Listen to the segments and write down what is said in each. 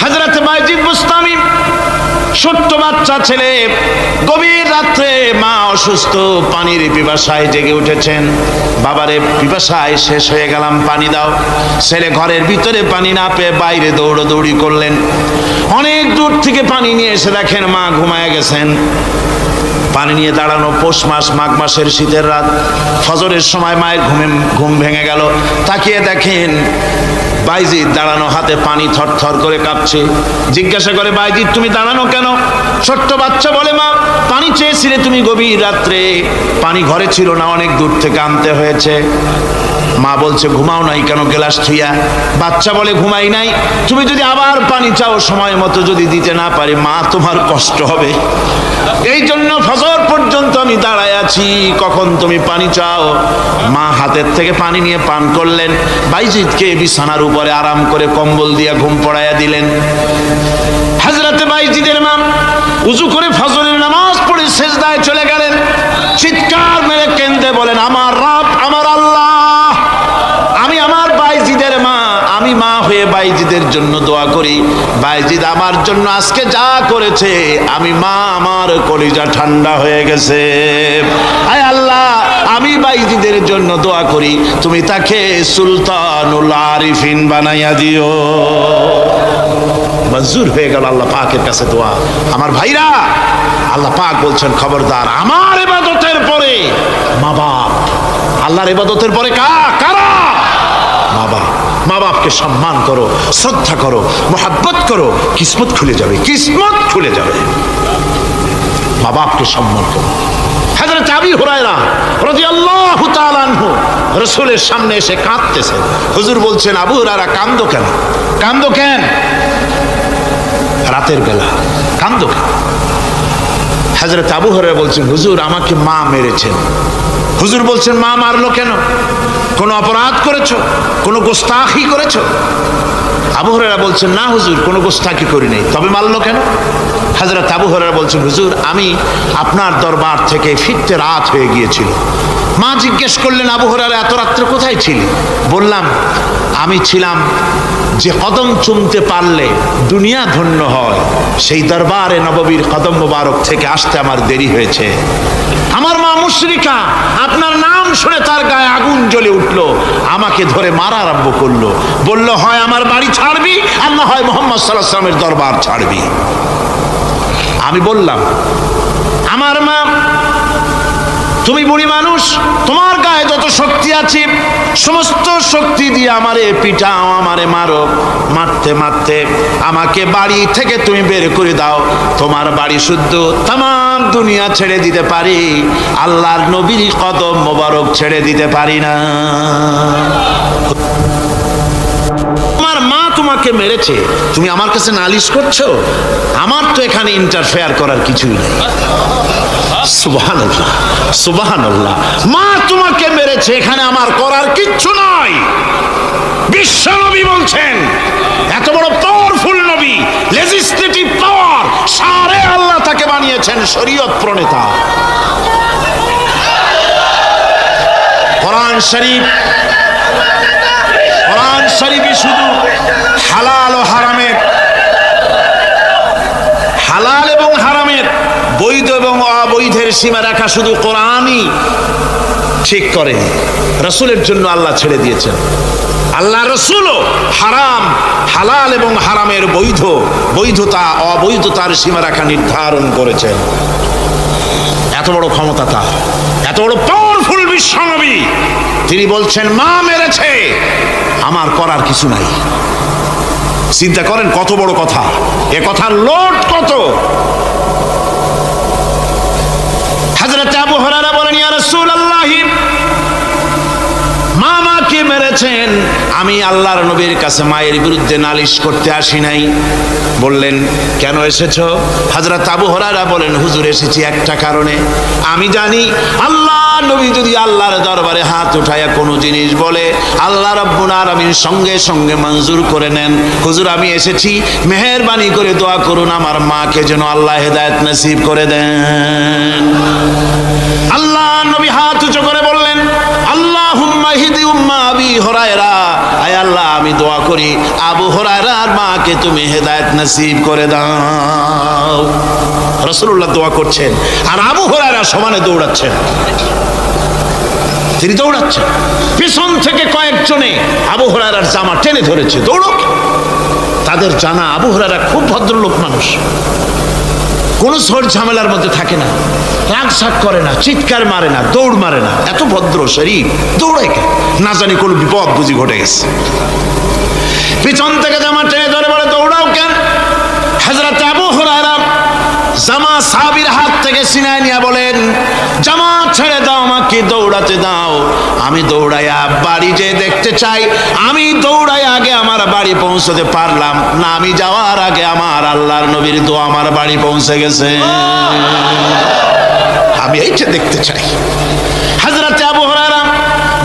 হযরত বাইজিদ বুস্তামি ছোট্ট বাচ্চা ছেলে, গভীর রাত্রে মা অসুস্থ, পানির পিপাসায় জেগে উঠেছেন। বাবারে পিপাসায় শেষ হয়ে গেলাম, পানি দাও। ছেলে ঘরের ভিতরে পানি না পেয়ে বাইরে দৌড়াদৌড়ি করলেন। অনেক দূর থেকে পানি নিয়ে এসে দেখেন মা ঘুমায় গেছেন। পানি নিয়ে দাঁড়ানো পৌষ মাস, মাঘ মাসের শীতের রাত, ফজরের সময় মায়ের ঘুম ভেঙে গেল। তাকিয়ে দেখেন বাইজিদ দাঁড়ানো, হাতে পানি থরথর করে কাঁপছে। জিজ্ঞাসা করে, বাইজিদ তুমি দাঁড়ানো কেন? ছোট্ট বাচ্চা বলে, মা পানি চেয়েছিলে তুমি গভীর রাত্রে, পানি ঘরে ছিল না, অনেক দূর থেকে আনতে হয়েছে। মা বলছে, ঘুমাও নাই কেন গ্লাস থুইয়া? বাচ্চা বলে, ঘুমাই নাই। তুমি যদি আবার পানি চাও, সময় মতো যদি দিতে না পারি, মা তোমার কষ্ট হবে। এই জন্য ফজর পর্যন্ত আমি দাঁড়ায় আছি, কখন তুমি পানি চাও। মা হাতের থেকে পানি নিয়ে পান করলেন। বাইজিদকে বিছানার উপরে আরাম করে কম্বল দিয়া ঘুম পড়াইয়া দিলেন। হযরত বাইজিদের মা উযু করে ফজরের নামাজ পড়ে সিজদায় চলে গেলেন। চিৎকার মেরে কেঁদে বলেন, আমার রব, আমার আল্লাহ, আমি আমার বাইজিদের মা, আমি মা হয়ে বাইজিদের জন্য দোয়া করি। বাইজিদ আমার জন্য আজকে যা করেছে, আমি মা, আমার কলিজা ঠান্ডা হয়ে গেছে। আয় আল্লাহ, আমি বাইজিদের জন্য দোয়া করি, তুমি তাকে সুলতানুল আরিফিন বানাইয়া দিও। মঞ্জুর হয়ে গেল আল্লাহ পাকের কাছে দোয়া। আমার ভাইরা, আল্লাহ পাক বলছেন, খবরদার আমার ইবাদতের পরে মা বাপ, আল্লাহর ইবাদতের পরে কারা? মা বাপ। মা বাপকে সম্মান করো, শ্রদ্ধা করো, মোহাব্বত করো, কিসমত খুলে যাবে, কিসমত খুলে যাবে। মা বাপকে সম্মান করো। হযরত আবু হুরায়রা রাদিয়াল্লাহু তাআলা আনহু রাসূলের সামনে এসে কাঁদতেছেন। হুজুর বলছেন, আবু হুরায়রা কাঁদো কেন? কাঁদো কেন? রাতের বেলা কাঁদো কেন? হযরত আবু হুরায়রা বলছেন, হুজুর আমাকে মা মেরেছেন। হুজুর বলছেন, মা মারলো কেন? কোনো অপরাধ করেছো? কোনো গোস্তাখি করেছো? আবু হুরায়রা বলছেন, না হুজুর, কোনো গোস্তাখি করি নাই, তবে মারলো কেন? হযরত আবু হুরায়রা বলছেন, হুজুর আমি আপনার দরবার থেকে ফিরতে রাত হয়ে গিয়েছিল। মা জিজ্ঞেস করলেন, আবু হুরায়রা এত রাত্রে কোথায় ছিলি? বললাম, আমি ছিলাম যে কদম চুমতে পারলে দুনিয়া ধন্য হয়, সেই দরবারে নববীর কদম মোবারক থেকে আসতে আমার দেরি হয়েছে। আমার মা মুশরিকা, আপনার নাম শুনে তার গায়ে আগুন জ্বলে উঠলো, আমাকে ধরে মারা আরম্ভ করলো। বলল, হয় আমার বাড়ি ছাড়বি, আর না হয় মুহাম্মদ সাল্লাল্লাহু আলাইহি ওয়াসাল্লামের দরবার ছাড়বি। আমি বললাম, আমার মা, তুমি বুড়ি মানুষ, তোমার গায়ে যত শক্তি আছে সমস্ত শক্তি দিয়ে আমারে পিটাও, আমারে মারো। মারতে মারতে আমাকে বাড়ি থেকে তুমি বের করে দাও। তোমার বাড়ি শুদ্ধ, তামাম দুনিয়া ছেড়ে দিতে পারি, আল্লাহর নবীর কদম মোবারক ছেড়ে দিতে পারি না। তোমার মা তোমাকে মেরেছে, তুমি আমার কাছে নালিশ করছো? আমার তো এখানে ইন্টারফেয়ার করার কিছুই নেই। সুবহানাল্লাহ, সুবহানাল্লাহ। মা তোমাকে মেরেছে, এখানে আমার করার কিচ্ছু নাই। বিশ্বনবী বলছেন, এত বড় পাওয়ারফুল নবী, লেজিসলেটিভ পাওয়ার, সারে আল্লাহ তাকে বানিয়েছেন শরীয়ত প্রণেতা। কোরআন শরীফ, কোরআন শরীফই শুধু হালাল ও হারামের, হালাল এবং হারামের, বৈধ এবং অবৈধের সীমা রাখা শুধু কোরআনই ঠিক করে। রাসূলের জন্য আল্লাহ ছেড়ে দিয়েছেন। আল্লাহ রাসূলও হারাম, হালাল এবং হারামের বৈধতা অবৈধতার সীমারেখা নির্ধারণ করেছেন। এত বড় ক্ষমতা তার, এত বড় পাওয়ারফুল বিশ্বনবী, তিনি বলছেন মা মেরেছে, আমার করার কিছু নাই। চিন্তা করেন কত বড় কথা, এ কথার লোড কত। হযরত আবু হুরায়রা বলেন, ইয়া রাসূলুল্লাহ, মা মাকে মেরেছেন, আমি আল্লাহর নবীর কাছে মায়ের বিরুদ্ধে নালিশ করতে আসি নাই। বললেন, কেন এসেছো? হযরত আবু হুরায়রা বলেন, হুজুর এসেছি একটা কারণে, আমি জানি আল্লাহ নবী যদি আল্লাহর দরবারে হাত উঠায়া কোনো জিনিস বলে, আল্লাহ রাব্বুল আলামিন সঙ্গে সঙ্গে মঞ্জুর করে নেন। হুজুর আমি এসেছি, মেহেরবানি করে দোয়া করুন আমার মাকে যেন আল্লাহ হেদায়েত নসিব করে দেন। আল্লাহ নবী হাত উঁচু করে বললেন, আল্লাহুম্মা হিদি উম্মা আবি হুরায়রা, আয় আল্লাহ আমি আমি দোয়া করি আবু হুরায়রার মাকে তুমি হেদায়েত নসিব করে দাও। রাসূলুল্লাহ দোয়া করছেন আর আবু হুরায়রা সমানে দৌড়াচ্ছেন, তিনি দৌড়াচ্ছেন, পিছন থেকে কয়েকজনে আবু হুরায়রার জামা টেনে ধরেছে, দৌড়ো। তাদের জানা আবু হুরায়রা খুব ভদ্রলোক মানুষ, কোনো ঝড় ঝামেলার মধ্যে থাকে না, রাগ শাক করে না, চিৎকার মারে না, দৌড় মারে না, এত ভদ্র শরীর, দৌড়ায় কেন? না জানি কোনো বিপদ বুঝি ঘটে গেছে। পিছন থেকে জামা টেনে ধরে বলে দৌড়াও কেন? হযরত আবু হুরায়রা জামা সাহাবীর হাত থেকে ছিনায় নিয়ে বলেন, জামা ছেড়ে দাও, আমাকে দৌড়াতে দাও, আমি দৌড়াইয়া বাড়ি যে দেখতে চাই। আমি দৌড়াই আগে আমার বাড়ি পৌঁছতে পারলাম না, আমি যাওয়ার আগে আমার আল্লাহর নবীর দোয়া আমার বাড়ি পৌঁছে গেছে, আমি এইটা দেখতে চাই। হযরত আবু হুরায়রা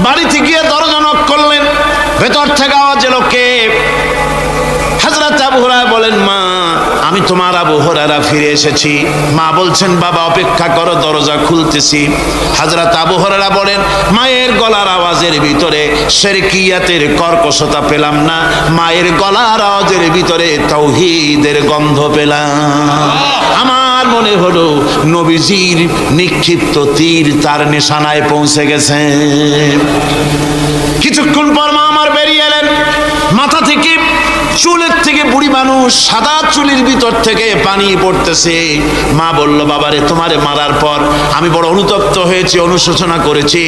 বাড়িতে গিয়ে দরজা নক করলেন, ভেতর থেকে আওয়াজ এলো, কে? হযরত আবু হুরায়রা বলেন, মা আমি তোমার আবু হুরায়রা ফিরে এসেছি। মা বলছেন, বাবা অপেক্ষা করো, দরজা খুলতেছি। হযরত আবু হুরায়রা বলেন, মায়ের গলার আওয়াজের ভিতরে শিরকিয়াতের কর্কশতা পেলাম না, মায়ের গলার আওয়াজের ভিতরে তাওহীদের গন্ধ পেলাম। আমার মনে হলো নবীজির নিক্ষিপ্ত তীর তার নিশানায় পৌঁছে গেছে। কিছুক্ষণ পর মা আমার বেরিয়ে এলেন, মাথা থেকে চুলের থেকে বুড়ি মানুষ, সাদা চুলের ভিতর থেকে পানি পড়তেছে। মা বলল, বাবারে তোমারে মারার পর আমি বড় অনুতপ্ত হয়েছি, অনুশোচনা করেছি,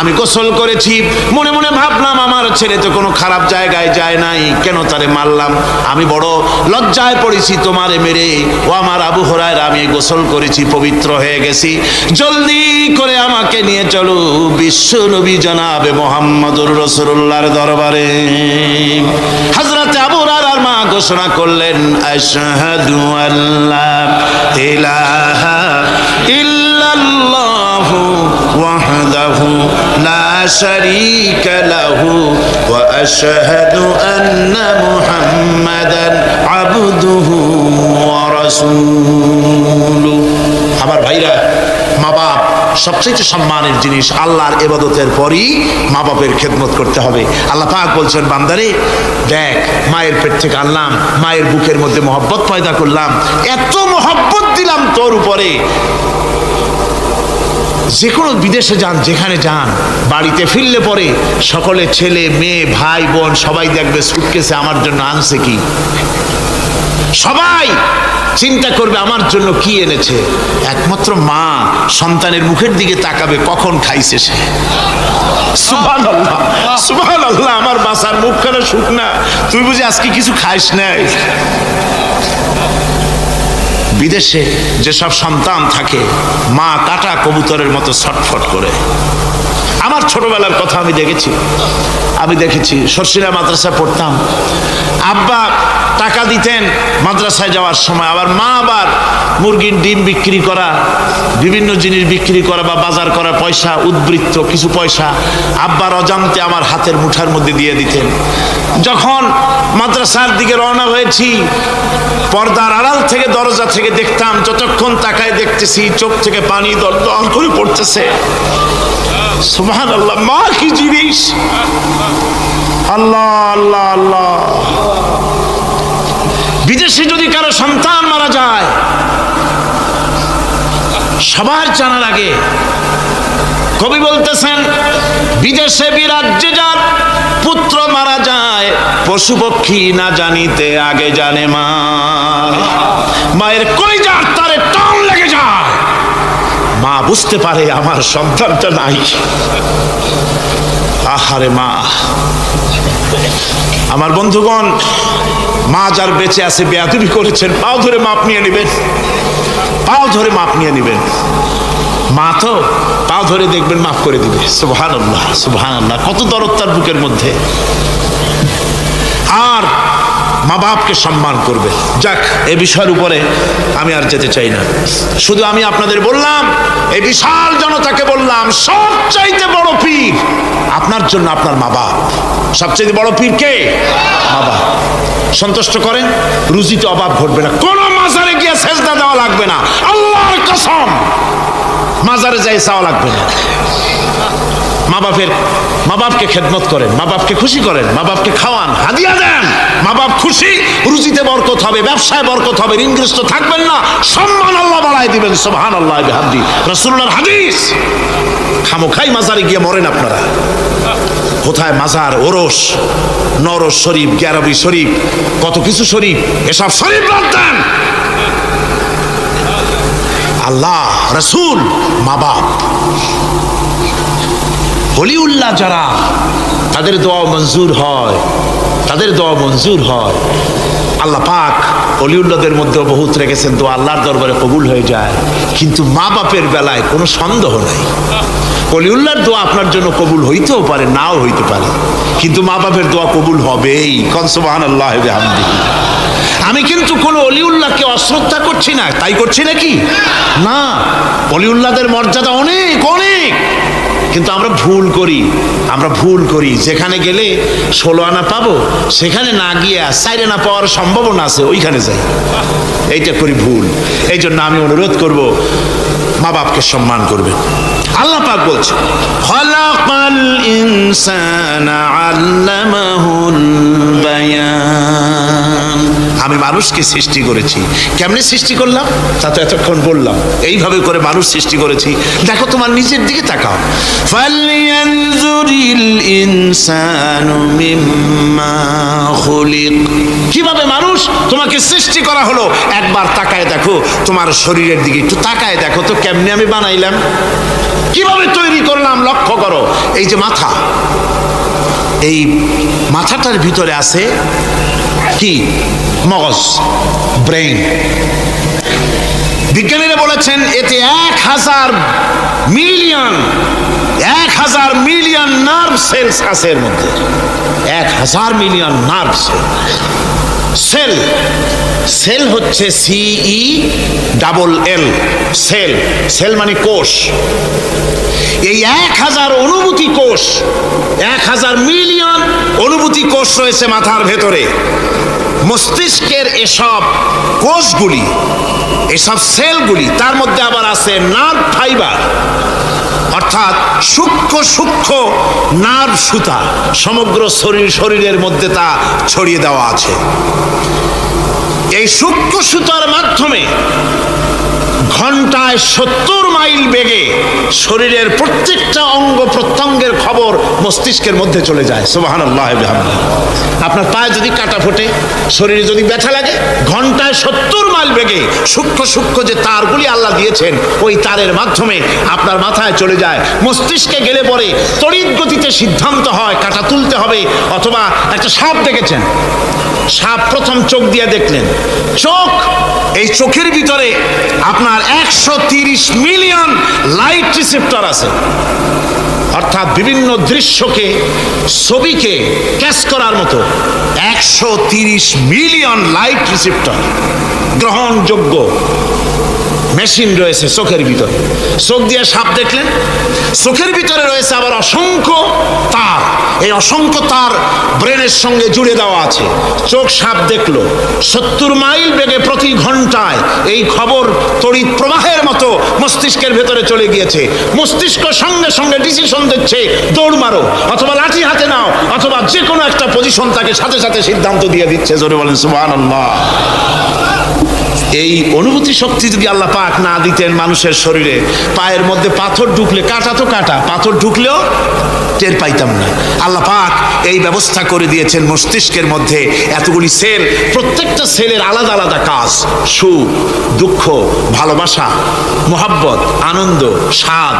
আমি গোসল করেছি, মনে মনে ভাবলাম আমার ছেলে তো কোনো খারাপ জায়গায় যায় নাই, কেন তারে মারলাম? আমি বড় লজ্জায় পড়েছি তোমারে মেরে। ও আমার আবু হুরায়রা, আমি গোসল করেছি, পবিত্র হয়ে গেছি, জলদি করে আমাকে নিয়ে চলো বিশ্ব নবী জনাবে মুহাম্মদুর রাসূলুল্লাহর দরবারে। হযরত আবু হুরায়রার মা ঘোষণা করলেন, আশহাদু আল্লা ইলাহা ইল্লাল্লাহু ওয়াহদাহু লা শারীকা লাহু ওয়া আশহাদু আন্না মুহাম্মাদান আবদুহু ওয়া রাসূলুহু। আমার ভাইরা, মা বাপ সবচেয়ে সম্মানের জিনিস। আল্লাহর ইবাদতের পরই মা বাপের খেদমত করতে হবে। আল্লাহ পাক বলছেন, বান্দারে দেখ, মায়ের পেট থেকে আনলাম, মায়ের বুকের মধ্যে মহব্বত পয়দা করলাম, এত মহব্বত দিলাম তোর উপরে, যে কোনো বিদেশে যান, যেখানে যান, বাড়িতে ফিরলে পরে সকলে ছেলে মেয়ে ভাই বোন সবাই দেখবে সুটকেসে আমার জন্য আনছে কি, সবাই চিন্তা করবে আমার জন্য কি এনেছে। একমাত্র মা সন্তানের মুখের দিকে তাকাবে, কখন খাইছে সে। সুবহানাল্লাহ, সুবহানাল্লাহ, আমার বাসার মুখখানা শুকনা, তুই বুঝি আজকে কিছু খাইস নাই। বিদেশে যেসব সন্তান থাকে, মা কাটা কবুতরের মতো ছটফট করে। আমার ছোটবেলার কথা আমি দেখেছি, সরসিলা মাদ্রাসায় পড়তাম, আব্বা টাকা দিতেন মাদ্রাসায় যাওয়ার সময়, আবার মা আবার মুরগির ডিম বিক্রি করা, বিভিন্ন জিনিস বিক্রি করা বা বাজার করা পয়সা, উদ্বৃত্ত কিছু পয়সা আব্বার অজান্তে আমার হাতের মুঠার মধ্যে দিয়ে দিতেন। যখন মাদ্রাসার দিকে রওনা হয়েছি, পর্দার আড়াল থেকে দরজা থেকে দেখতাম, যতক্ষণ তাকায় দেখতেছি চোখ থেকে পানি দর দর করে পড়তেছে। সুবহানাল্লাহ, মা কি জিনিস! আল্লাহ আল্লাহ আল্লাহ। বিদেশে যদি কারো সন্তান মারা যায়, সবার জানা লাগে। কবি বলতেছেন, বিদেশে বিরাজ্যে যার পুত্র মারা যায়, পশু পক্ষী না জানিতে আগে জানে মা। মায়ের কলিজার তারে টান লেগে যায়, মা বুঝতে পারে আমার সন্তানটা নাই। আহারে মা! আমার বন্ধুগণ, মা যার বেঁচে আছে বেয়াদবি করেছেন, পাও ধরে মাপ নিয়ে নেবেন, পাও ধরে মাপ নিয়ে নেবেন। মা তো পাও ধরে দেখবেন মাফ করে দিবে। সুবহানাল্লাহ, সুবহানাল্লাহ, কত দরদ তার বুকের মধ্যে। আর মা বাপকে সম্মান করবে। যাক, এই বিষয়ের উপরে আমি আর যেতে চাই না, শুধু আমি আপনাদের বললাম, এই বিশাল জনতাকে বললাম, সবচাইতে বড় পীর আপনার জন্য আপনার মা বাপ। সবচাইতে বড় পীর কে? মা বাপ। সন্তুষ্ট করেন, রুজিতে অভাব ঘটবে না, কোন মাজারে গিয়ে সেজদা দেওয়া লাগবে না, আল্লাহর কসম, মাজারে যাই চাওয়া লাগবে না। মা বাপকে খেদমত করেন, মা বাপকে খুশি করেন, মা বাপকে খাওয়ান, হাদিয়া দেন, মা বাপ খুশি, রুজিতে বরকত হবে, ব্যবসায় বরকত হবে, ঋণগ্রস্ত থাকবেন না, সম্মান আল্লাহ বাড়ায় দিবেন। সুবহানাল্লাহ বিহামদি, রাসূলুল্লাহর হাদিস। খামোখাই মাজারে গিয়ে মরেন আপনারা। কোথায় মাজার, ওরস, নরস শরীফ, গ্যারবি শরীফ, কত কিছু শরীফ, এসব শরীফ বাদ দেন। আল্লাহ, রাসূল, মা বাপ, ওলিউল্লাহ যারা, তাদের দোয়া মঞ্জুর হয়, তাদের দোয়া মঞ্জুর হয়। আল্লাহ পাক ওলিউল্লাহদের মধ্যেও বহুত রেখেছেন, দোয়া আল্লাহর দরবারে কবুল হয়ে যায়। কিন্তু মা বাপের বেলায় কোনো সন্দেহ নাই, ওলিউল্লাহর দোয়া আপনার জন্য কবুল হইতেও পারে, নাও হইতে পারে, কিন্তু মা বাপের দোয়া কবুল হবেই। কোন সুবহানাল্লাহ বিহামদিহি। আমি কিন্তু কোনো অলিউল্লাহকে অশ্রদ্ধা করছি না, তাই করছি নাকি? না, অলিউল্লাহদের মর্যাদা অনেক অনেক, কিন্তু আমরা ভুল করি। যেখানে গেলে 16 আনা পাবো, সেখানে না গিয়ে 4 আনা পাওয়ার সম্ভাবনা আছে, ওইখানে যাই, এইটা করি ভুল। এই জন্য আমি অনুরোধ করব, মা বাপকে সম্মান করবেন। আল্লাহ পাক বলছেন, খালাকাল ইনসানা আল্লামাহুল বায়ান। আমি মানুষকে সৃষ্টি করেছি। কেমনে সৃষ্টি করলাম তা তো এতক্ষণ বললাম। এইভাবে করে মানুষ সৃষ্টি করেছি। দেখো, তোমার নিজের দিকে তাকাও। ফালইয়ানজুরিল ইনসানু মিম্মা খুলিক। কিভাবে মানুষ তোমাকে সৃষ্টি করা হলো, একবার তাকায় দেখো, তোমার শরীরের দিকে একটু তাকায় দেখো তো, কেমনে আমি বানাইলাম, কিভাবে তৈরি করলাম, লক্ষ্য করো। এই যে মাথা, এই মাথাটার ভিতরে আছে কি? মগজ, ব্রেইন। বিজ্ঞানীরা বলেছেন এতে 1000 মিলিয়ন নার্ভ সেলস আছে এর মধ্যে। 1000 মিলিয়ন নার্ভ সেল। সেল হচ্ছে CELL, সেল মানে কোষ। এই 1000 অনুভূতি কোষ, 1000 মিলিয়ন অনুভূতি কোষ রয়েছে মাথার ভেতরে। মস্তিষ্কের এসব কোষগুলি, এসব সেলগুলি, তার মধ্যে আবার আছে নার্ভ ফাইবার, অর্থাৎ সূক্ষ্ম নার্ভ সুতা, সমগ্র শরীরের মধ্যে তা ছড়িয়ে দেওয়া আছে। এই সূক্ষ্ম সুতার মাধ্যমে ঘন্টায় 70 মাইল বেগে শরীরের প্রত্যেকটা অঙ্গ প্রত্যঙ্গের খবর মস্তিষ্কের মধ্যে চলে যায়। সুবহানাল্লাহ বিহামদিহি। আপনার পায়ে যদি কাটা ফোটে, শরীরে যদি ব্যথা লাগে, ঘন্টায় 70 মাইল বেগে সূক্ষ্ম যে তারগুলি আল্লাহ দিয়েছেন, ওই তারের মাধ্যমে আপনার মাথায় চলে যায়। মস্তিষ্কে গেলে পরে তড়িৎ গতিতে সিদ্ধান্ত হয় কাটা তুলতে হবে, অথবা একটা সাপ দেখেছেন, সাপ প্রথম চোখ দিয়ে দেখলেন, চোখ, এই চোখের ভিতরে আপনার 130 মিলিয়ন লাইট রিসেপ্টর আছে, অর্থাৎ বিভিন্ন দৃশ্যকে, ছবিকে ক্যাচ করার মতো 130 মিলিয়ন লাইট রিসেপ্টর গ্রহণযোগ্য মেশিন রয়েছে চোখের ভিতরে। চোখ দিয়ে সাপ দেখলেন, চোখের ভিতরে রয়েছে আবার অসংখ্য তার। এই অসংখ্য তার ব্রেনের সঙ্গে জুড়ে দেওয়া আছে। চোখ সাপ দেখলো, 70 মাইল বেগে প্রতি ঘন্টায় এই খবর তড়িৎ প্রবাহের মতো মস্তিষ্কের ভেতরে চলে গিয়েছে। মস্তিষ্ক সঙ্গে সঙ্গে ডিসিশন দিচ্ছে, দৌড় মারো, অথবা লাঠি হাতে নাও, অথবা যে কোনো একটা পজিশন তাকে সাথে সাথে সিদ্ধান্ত দিয়ে দিচ্ছে। জোরে বলেন সুবহানাল্লাহ। এই অনুভূতি শক্তি যদি আল্লাহ পাক না দিতেন মানুষের শরীরে, পায়ের মধ্যে পাথর ঢুকলে, কাটা তো কাটা, পাথর ঢুকলেও টের পাইতাম না। আল্লাহ পাক এই ব্যবস্থা করে দিয়েছেন মস্তিষ্কের মধ্যে এতগুলি সেল, প্রত্যেকটা সেলের আলাদা আলাদা কাজ। সুখ, দুঃখ, ভালোবাসা, মোহাব্বত, আনন্দ, স্বাদ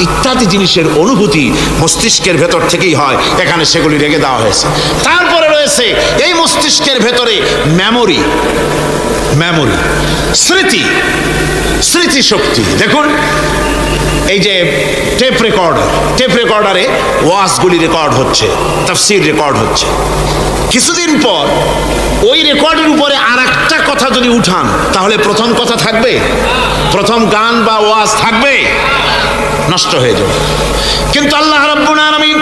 ইত্যাদি জিনিসের অনুভূতি মস্তিষ্কের ভেতর থেকেই হয়। এখানে সেগুলি রেখে দেওয়া হয়েছে। তারপরে রয়েছে এই মস্তিষ্কের ভেতরে মেমোরি, স্মৃতি শক্তি। দেখুন, এই যে টেপ রেকর্ডারে ওয়াজগুলি রেকর্ড হচ্ছে, তাফসীর রেকর্ড হচ্ছে। কিছুদিন পর ওই রেকর্ডের উপরে আরেকটা কথা যদি উঠান, তাহলে প্রথম কথা থাকবে? প্রথম গান বা ওয়াজ থাকবে? নষ্ট হয়ে যাবে। কিন্তু আল্লাহ রাব্বুল আলামিন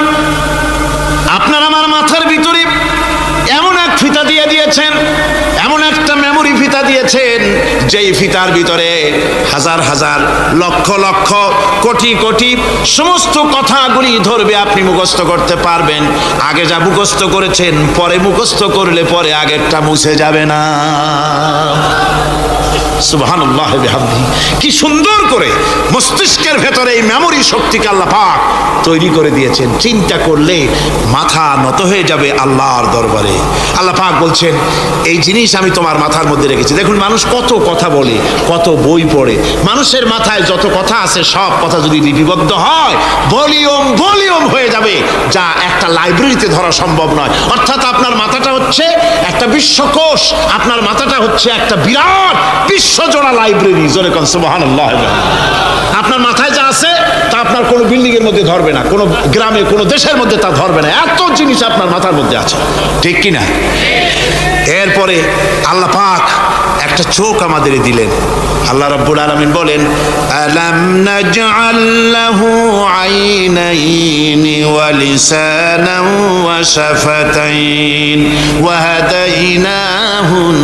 আপনার আমার মাথার ভিতরে এমন এক ফিতা দিয়ে দিয়েছেন, এমন একটা মেমোরি ফিতা দিয়েছেন, যেই ফিতার ভিতরে হাজার হাজার লক্ষ লক্ষ কোটি কোটি সমস্ত কথাগুলি ধরবে, আপনি মুখস্থ করতে পারবেন। আগে যা মুখস্থ করেছেন পরে মুখস্থ করলে পরে আগেরটা মুছে যাবে না। সুবহানাল্লাহ বিহামদিহি। কি সুন্দর করে মস্তিষ্কের ভেতরে এই মেমোরি শক্তিকে আল্লাহ পাক তৈরি করে দিয়েছেন। চিন্তা করলে মাথা নত হয়ে যাবে আল্লাহর দরবারে। আল্লাহ পাক বলছেন এই জিনিস আমি তোমার মাথার মধ্যে রেখেছি। দেখুন মানুষ কত কথা বলে, কত বই পড়ে, মানুষের মাথায় যত কথা আছে সব কথা যদি লিপিবদ্ধ হয় ভলিউম ভলিউম হয়ে যাবে, যা একটা লাইব্রেরিতে ধরা সম্ভব নয়। অর্থাৎ আপনার মাথাটা হচ্ছে একটা বিশ্বকোষ, আপনার মাথাটা হচ্ছে একটা বিরাট বিশ্বজোড়া লাইব্রেরি। জোরে কোন সুবহানাল্লাহ। আপনার মাথায় যা আছে তা আপনার কোনো বিল্ডিং এর মধ্যে ধরবে না, কোনো গ্রামে কোনো দেশের মধ্যে তা ধরবে না, এত জিনিস আপনার মাথার মধ্যে আছে, ঠিক কিনা? এরপরে আল্লাহ পাক একটা চোখ আমাদের দিলেন। আল্লাহ রাব্বুল আলামিন বলেন আলাম নাজআল লাহু আইনাইনি ওয়া লিসানান ওয়া শাফাতাইন ওয়া হাদাইনাহুন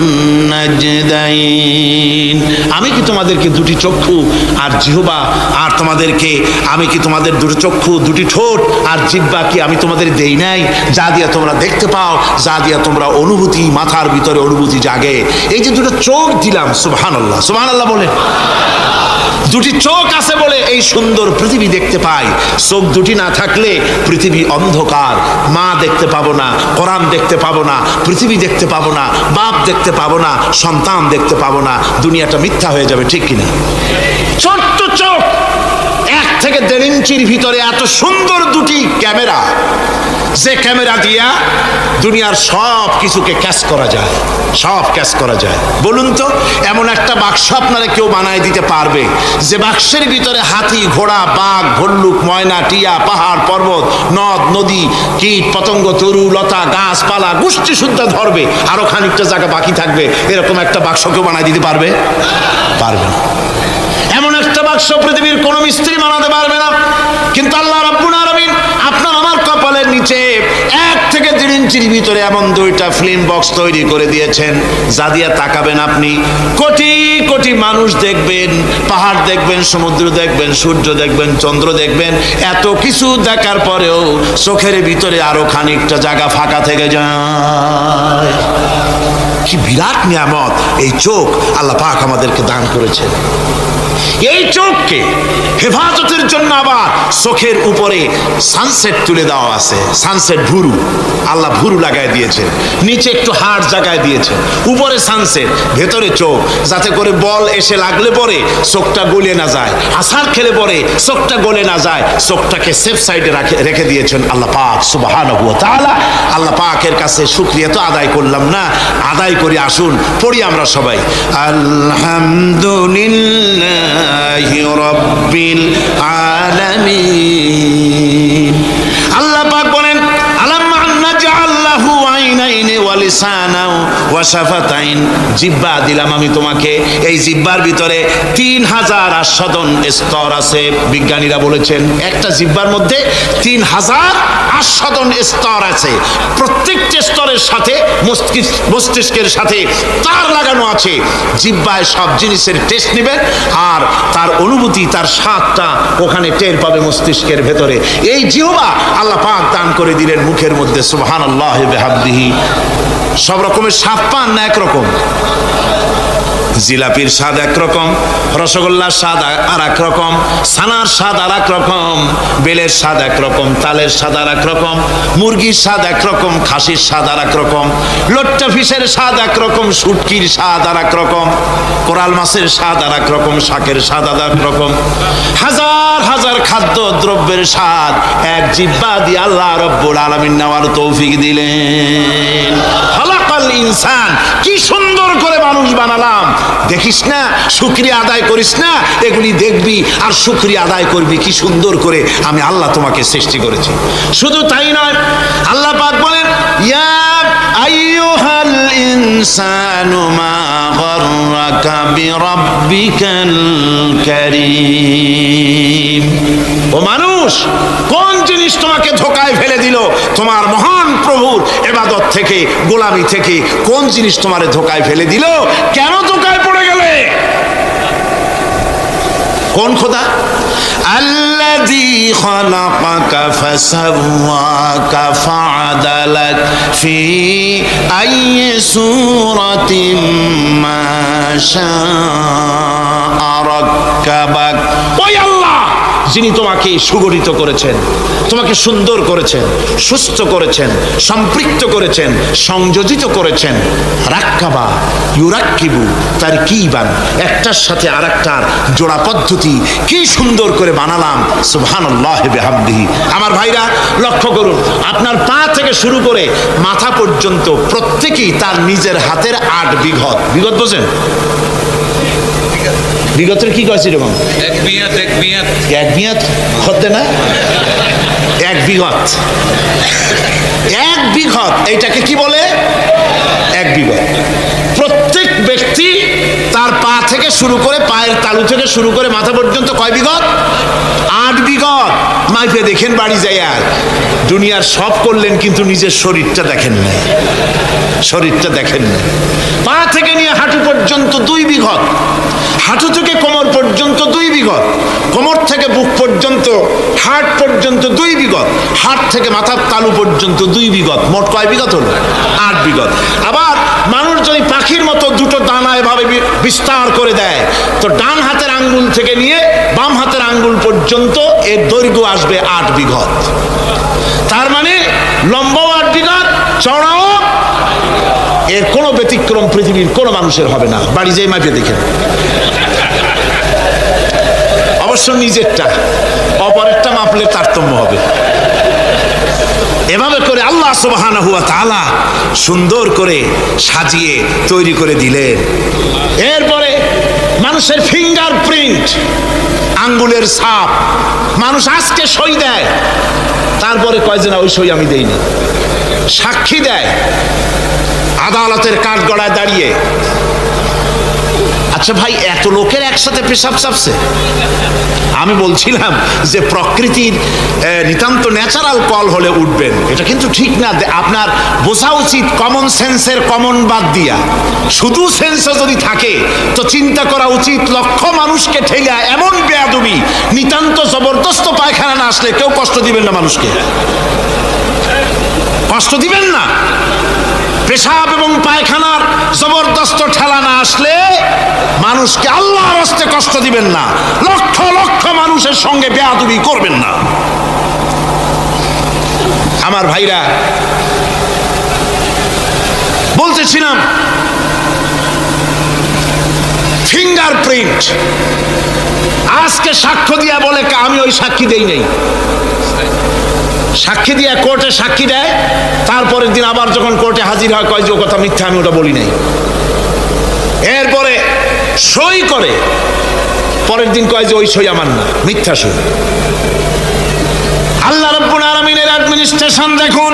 নাজদাইন। আমি কি তোমাদেরকে দুটি চক্ষু আর জিহ্বা, আর তোমাদেরকে আমি কি তোমাদের দুটি চক্ষু দুটি ঠোঁট আর জিহ্বা কি আমি তোমাদের দেই নাই, যা দিয়া তোমরা দেখতে পাও, যা দিয়া তোমরা অনুভূতি, মাথার ভিতরে অনুভূতি জাগে। এই যে দুটো চোখ দিলাম, সুবহানাল্লাহ সুবহানাল্লাহ বলে। দুটি চোখ আছে বলে এই সুন্দর পৃথিবী দেখতে পাই। চোখ দুটি না থাকলে পৃথিবী অন্ধকার, মা দেখতে পাবো না, কোরআন দেখতে পাবো না, পৃথিবী দেখতে পাবো না, বাপ দেখতে পাবো না, সন্তান দেখতে পাবো না, দুনিয়াটা মিথ্যা হয়ে যাবে, ঠিক কিনা? ছোট্ট চোখ, 1 থেকে 1.5 ইঞ্চির ভিতরে এত সুন্দর দুটি ক্যামেরা, যে ক্যামেরা দিয়া দুনিয়ার সব কিছুকে ক্যাচ করা যায়, সব ক্যাচ করা যায়। বলুন তো এমন একটা বাক্স আপনারা কেউ বানায় দিতে পারবে যে বাক্সের ভিতরে হাতি, ঘোড়া, বাঘ, ভল্লুক, ময়না, টিয়া, পাহাড়, পর্বত, নদ, নদী, কীট, পতঙ্গ, তরু, লতা, গাছপালা গোষ্ঠী শুদ্ধা ধরবে, আরো খানিকটা জায়গা বাকি থাকবে, এরকম একটা বাক্স কেউ বানায় দিতে পারবে? পারবে না। এমন একটা বাক্স পৃথিবীর কোনো মিস্ত্রি বানাতে পারবে না। কিন্তু আল্লাহ রাব্বুল আলামিন আপনার আমার কপালের নিচে 1 থেকে 1.5 ইঞ্চির ভিতরে এমন 2টা ফিল্ম বক্স তৈরি করে দিয়েছেন, যা দিয়া তাকাবেন আপনি কোটি কোটি মানুষ দেখবেন, পাহাড় দেখবেন, সমুদ্র দেখবেন, সূর্য দেখবেন, চন্দ্র দেখবেন। এত কিছু দেখার পরেও চোখের ভিতরে আরো খানিকটা জায়গা ফাঁকা থেকে যায়। কি বিরাট নিয়ামত এই চোখ আল্লাহ পাক আমাদেরকে দান করেছেন। এই চোখকে হেফাজতের জন্য আবার চোখের উপরে সানসেট তুলে দেওয়া আছে। সানসেট ভুরু, আল্লাহ ভুরু লাগায় দিয়েছেন, নিচে একটু হাড় জায়গায় দিয়েছেন, উপরে সানসেট, ভেতরে চোখ, যাতে করে বল এসে লাগলে পরে চোখটা গলে না যায়, আছাড় খেলে পরে চোখটা গলে না যায়, চোখটাকে সেফ সাইডে রেখে দিয়েছেন আল্লাহ পাক সুবহানাহু ওয়া তাআলা। আল্লাহ পাকের কাছে শুকরিয়া তো আদায় করলাম না, আদায় করি। আসুন পড়ি আমরা সবাই আলহামদুলিল্লাহি রাব্বিল আলামিন। আল্লাহ পাক বলেন আলাম নাজআল লাহু আইনাইনি ওয়া লিসানান ওয়া শাফাতাইন। জিহ্বা দিলাম আমি তোমাকে, এই জিহ্বার ভিতরে 3000 আস্বাদন স্তর আছে। বিজ্ঞানীরা বলেছেন একটা জিহ্বার মধ্যে 3000 আস্বাদন স্তর আছে। প্রত্যেকটা স্তরের সাথে মস্তিষ্কের সাথে তার লাগানো আছে। জিহ্বায় সব জিনিসের টেস্ট নেবেন আর তার অনুভূতি, তার স্বাদটা ওখানে টের পাবে মস্তিষ্কের ভেতরে। এই জিহ্বা আল্লাহ পাক দান করে দিলেন মুখের মধ্যে। সুবহানাল্লাহ বিহামদিহি। সব রকমের স্বাদ পান না একরকম? জিলাপির স্বাদ একরকম, রসগোল্লার স্বাদ আর এক রকম, ছানার স্বাদ আর এক রকম, বেলের স্বাদ একরকম, তালের স্বাদ আর এক রকম, মুরগির স্বাদ একরকম, খাসির স্বাদ আর এক রকম, লোট্টা ফিশের স্বাদ একরকম, শুটকির স্বাদ আর এক রকম, কোরাল মাছের স্বাদ আর এক রকম, শাকের স্বাদ আর এক রকম। হাজার হাজার খাদ্য দ্রব্যের স্বাদ এক জিহ্বা দিয়ে আল্লাহ রাব্বুল আলামিন নেওয়ার তৌফিক দিলেন। খালাকাল ইনসান, কি সুন্দর করে মানুষ বানালাম। দেখিস না, শুকরিয়া আদায় করিস না, এগুলি দেখবি আর শুকরিয়া আদায় করবি কি সুন্দর করে আমি আল্লাহ তোমাকে সৃষ্টি করেছি। শুধু তাই নয়, আল্লাহ পাক বলেন ইয়া আইয়ুহা আইয়ুহাল ইনসানু মা গাররাকা বিরাব্বিকাল কারীম। ও মানুষ, কোন জিনিস তোমাকে ধোঁকায় ফেলে দিল? তোমার মহান প্রভুর ইবাদত থেকে, গোলামি থেকে কোন জিনিস তোমারে ধোঁকায় ফেলে দিল? কেন ধোঁকায় পড়ে গেলে? কোন খোদা? আল্লাযী খালাকাকা ফাসাওয়াকা ফাআদালাক ফি আইয়ি সূরাতিন মা শাআ রাক্কাবাক। ওই আল্লাহ যিনি তোমাকে সুগঠিত করেছেন, তোমাকে সুন্দর করেছেন, সুস্থ করেছেন, সম্পৃক্ত করেছেন, সংযোজিত করেছেন। রাক্কাবা ইউরাক্কিবু তারকিবান, একটার সাথে আরেকটার জোড়া পদ্ধতি কি সুন্দর করে বানালাম। সুবহানাল্লাহি বিহামদিহি। আমার ভাইরা লক্ষ্য করুন, আপনার পা থেকে শুরু করে মাথা পর্যন্ত প্রত্যেকেই তার নিজের হাতের 8 বিঘত। বিঘত বোঝেন? বিগতের কি কয়েছে এরকম? এক বিঘত হতে না, 1 বিঘত। 1 বিঘত এইটাকে কি বলে? 1 বিঘত। প্রত্যেক ব্যক্তি তার পা থেকে শুরু করে, পায়ের তালু থেকে শুরু করে মাথা পর্যন্ত কয় বিঘত? 8 বিঘত। মাইপে দেখেন বাড়ি যায়। আর দুনিয়ার সব করলেন কিন্তু নিজের শরীরটা দেখেন না, শরীরটা দেখেন না। পা থেকে নিয়ে হাঁটু পর্যন্ত 2 বিঘত, হাঁটু থেকে কোমর পর্যন্ত 2 বিঘত, কোমর থেকে বুক পর্যন্ত, হাট পর্যন্ত 2 বিঘত, হাট থেকে মাথার তালু পর্যন্ত 2 বিঘত। মোট কয় বিঘত হলো? 8 বিঘত। আবার মানুষ যদি পাখির মতো দুটো দানা এভাবে বিস্তার করে দেয়, তো ডান হাতের আঙ্গুল থেকে নিয়ে বাম হাতের আঙ্গুল পর্যন্ত এর দৈর্ঘ্য আসবে 8 বিঘত। তার মানে লম্বাও 8 বিঘত, চওড়াও। এর কোনো ব্যতিক্রম পৃথিবীর কোনো মানুষের হবে না। বাড়ি যেয়ে মাপে দেখেন। অবশ্য নিজেরটা, অপরেরটা মাপলে তারতম্য হবে। এভাবে করে আল্লাহ সুবহানাহু ওয়া তাআলা সুন্দর করে সাজিয়ে তৈরি করে দিলেন। এরপরে মানুষের ফিঙ্গারপ্রিন্ট, আঙ্গুলের ছাপ। মানুষ আজকে সই দেয়, তারপরে কয় যে না ওই সই আমি দেইনি। সাক্ষী দেয় আদালতের কাঠগড়ায় দাঁড়িয়ে। আচ্ছা ভাই, এত লোকের একসাথে পেশাব চাপছে। আমি বলছিলাম যে প্রকৃতির নিতান্ত ন্যাচারাল কল হলে উঠবেন, এটা কিন্তু ঠিক না। আপনার বোঝা উচিত কমন সেন্সের কমন বাদ দিয়া। শুধু সেন্সও যদি থাকে তো চিন্তা করা উচিত লক্ষ মানুষকে ঠেলা এমন বেয়াদবি, নিতান্ত জবরদস্ত পায়খানা না আসলে কেউ কষ্ট দিবেন না মানুষকে, কষ্ট দিবেন না। পেশাব এবং পায়খানার জবরদস্ত ঠেলা না আসলে মানুষকে আল্লাহর রাস্তায় কষ্ট দিবেন না। লক্ষ লক্ষ মানুষের সঙ্গে বেয়াদবি করবেন না। আমার ভাইরা, বলতেছিলাম ফিঙ্গারপ্রিন্ট। আজকে সাক্ষ্য দিয়া বলে আমি ওই সাক্ষী দেই নাই। সাক্ষী দিয়ে কোর্টে সাক্ষী দেয়, তারপরের দিন আবার যখন কোর্টে হাজির হয় কয় যে ও কথা মিথ্যা, আমি ওটা বলি নাই। এরপরে সই করে, পরের দিন কয় যে ওই সই আমার না, মিথ্যা সই। আল্লাহ রাব্বুল আলামিনের অ্যাডমিনিস্ট্রেশন দেখুন।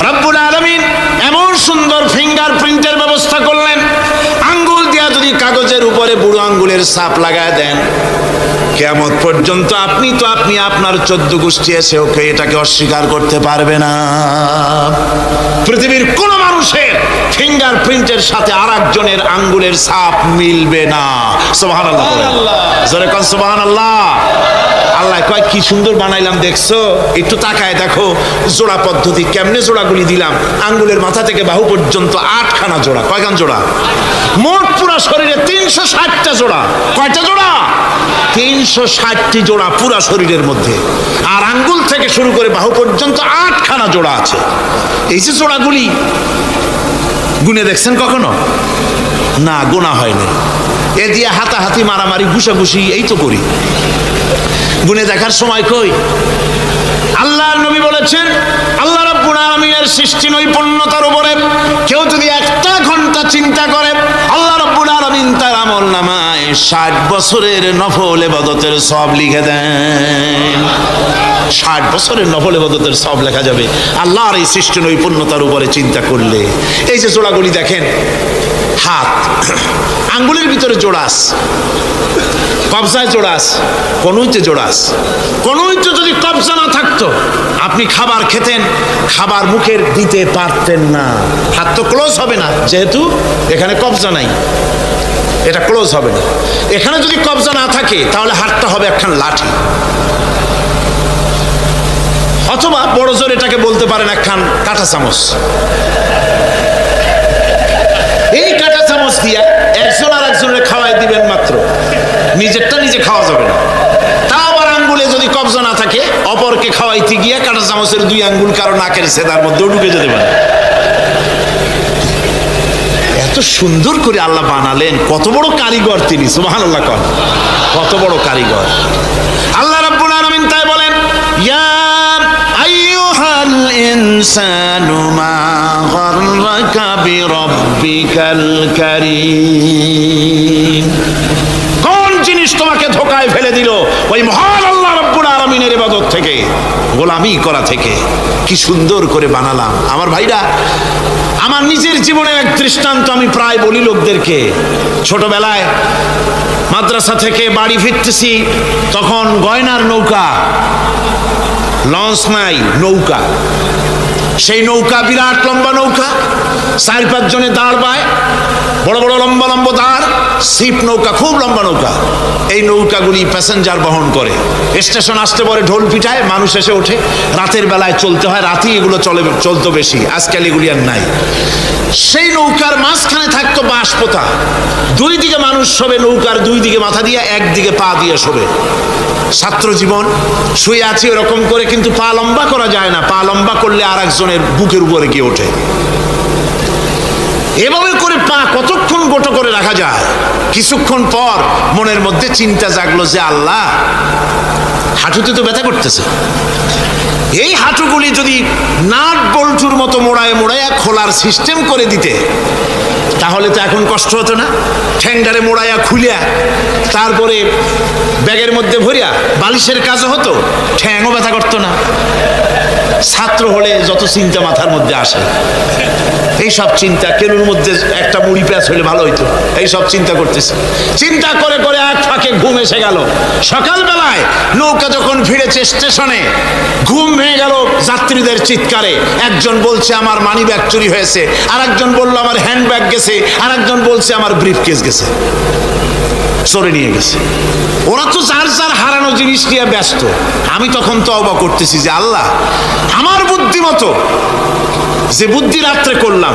রাব্বুল আলামিন এমন সুন্দর ফিঙ্গারপ্রিন্টের ব্যবস্থা করলেন, আঙ্গুল দিয়া যদি কাগজের উপরে বুড়ো আঙ্গুলের ছাপ লাগায় দেন, কিয়ামত পর্যন্ত আপনি আপনার 14 গোষ্ঠী এসেও এটাকে অস্বীকার করতে পারবে না। পৃথিবীর কোন মানুষের ফিঙ্গারপ্রিন্টের সাথে আরেকজনের আঙ্গুলের ছাপ মিলবে না। সুবহানাল্লাহ, জোরে কোন সুবহানাল্লাহ। আল্লাহ কয় কি সুন্দর বানাইলাম দেখছো, একটু তাকায় দেখো জোড়া পদ্ধতি কেমনে জোড়াগুলি দিলাম। আঙ্গুলের মাথা থেকে বাহু পর্যন্ত 8খানা জোড়া। কয়খান জোড়া? মোট পুরো শরীরে 360টা জোড়া। কয়টা জোড়া? 360টি জোড়া পুরো শরীরের মধ্যে। আর আঙ্গুল থেকে শুরু করে বাহু পর্যন্ত 8খানা জোড়া আছে। এই যে জোড়াগুলি গুনে দেখছেন কখনো? না, গোনা হয়নি। এ দিয়ে হাতাহাতি, মারামারি, ঘুষাঘুষি এই তো করি। গুনে দেখার সময় কই? আল্লাহর নবী বলেছেন, আল্লাহ রাব্বুল আলামিনের সৃষ্টি নৈপুণ্যতার উপরে কেউ যদি 1 ঘন্টা চিন্তা করে, আল্লাহ রাব্বুল আলামিন তার আমলনামায় 60 বছরের নফল ইবাদতের সওয়াব লিখে দেন। 60 বছরের নফল ইবাদতের সওয়াব লেখা যাবে আল্লাহর এই সৃষ্টি নৈপুণ্যতার উপরে চিন্তা করলে। এই যে জোড়াগুলি দেখেন, হাত আঙ্গুলের ভিতরে জোড়াস, কবজায় জোড়াস, কনুইতে জোড়াস। কনুইতে যদি কবজা না থাকতো আপনি খাবার খেতেন, খাবার মুখের দিতে পারতেন না, হাত তো ক্লোজ হবে না, যেহেতু এখানে কবজা নাই, এটা ক্লোজ হবে না। এখানে যদি কবজা না থাকে তাহলে হাতটা হবে একখান লাঠি, অথবা বড় জোর এটাকে বলতে পারেন একখান কাঁটা চামচ। এই কাঁটা চামচ দিয়ে একজন আর একজনের খাওয়াই দিবেন মাত্র, নিজেরটা নিজে খাওয়া যাবে না। তা আবার আঙ্গুলে যদি কবজা না থাকে অপরকে খাওয়াইতে গিয়ে কাঁটা চামচের 2 আঙ্গুল কারো নাকের সেদার মধ্যেও ঢুকে যেতে পারে। এত সুন্দর করে আল্লাহ বানালেন, কত বড় কারিগর তিনি, সুবহানাল্লাহ। কত বড় কারিগর আল্লাহ রাব্বুল আলামিন। তাই বলেন, ইয়া আইয়ুহাল ইনসানু মা গাররাকা বিরাব্বিকাল কারীম। কোন জিনিস তোমাকে ধোঁকায় ফেলে দিল? ওই মহান আল্লাহ রাব্বুল আলামিনের ইবাদত থেকে, গোলামি করা থেকে। কি সুন্দর করে বানালাম। আমার ভাইরা, আমার নিজের জীবনের এক দৃষ্টান্ত আমি প্রায় বলি লোকদেরকে। ছোটবেলায় মাদ্রাসা থেকে বাড়ি ফিরতেছি, তখন গয়নার নৌকা, লঞ্চ নাই, নৌকা। সেই নৌকা বিরাট লম্বা নৌকা, 4-5 জনে দাঁড় বায়, বড় বড় লম্বা লম্বা দাঁড়, সিপ নৌকা, খুব লম্বা নৌকা। এই নৌকাগুলি প্যাসেঞ্জার বহন করে। স্টেশন আসতে পরে ঢোল পিটায়, মানুষ এসে ওঠে। রাতের বেলায় চলতে হয়, রাতেই এগুলো চলতো বেশি, আজকাল এগুলি আর নাই। সেই নৌকার মাঝখানে থাকতো বাঁশ পোতা, 2 দিকে মানুষ শোবে, নৌকার 2 দিকে মাথা দিয়ে, 1 দিকে পা দিয়ে শোবে। ছাত্র জীবন, শুয়ে আছি এরকম করে, কিন্তু পা লম্বা করা যায় না, পা লম্বা করলে আর একজনের বুকের উপরে গিয়ে ওঠে। এভাবে করে পা কতক্ষণ গোটো করে রাখা যায়? কিছুক্ষণ পর মনের মধ্যে চিন্তা জাগলো যে আল্লাহ, হাঁটুতে তো ব্যথা করতেছে, এই হাঁটুগুলি যদি নাট বল্টুর মতো মোড়ায় মোড়ায় খোলার সিস্টেম করে দিতে, তাহলে তো এখন কষ্ট হতো না। ঠ্যাংটারে মোড়াইয়া খুলিয়া তারপরে ব্যাগের মধ্যে ভরিয়া বালিশের কাজও হতো, ঠ্যাংও ব্যথা করতো না। ছাত্র হলে যত চিন্তা মাথার মধ্যে আসে, এই সব চিন্তা, কেনুর মধ্যে একটা মুড়ি পেঁয়াজ হলে ভালো হইতো, এই সব চিন্তা করতেছে। চিন্তা করে করে এক ফাঁকে ঘুম এসে গেল। সকালবেলায় নৌকা যখন ফিরেছে স্টেশনে, ঘুম ভেঙে গেল যাত্রীদের চিৎকারে। একজন বলছে আমার মানি ব্যাগ চুরি হয়েছে, আর একজন বলল আমার হ্যান্ড ব্যাগ গেছে, আর একজন বলছে আমার ব্রিফকেস গেছে, চোরে নিয়ে গেছে। ওরা তো যার যার হারানো জিনিস নিয়ে ব্যস্ত। আমি তখন তওবা করতেছি যে আল্লাহ, আমার বুদ্ধিমতো যে বুদ্ধি রাত্রে করলাম,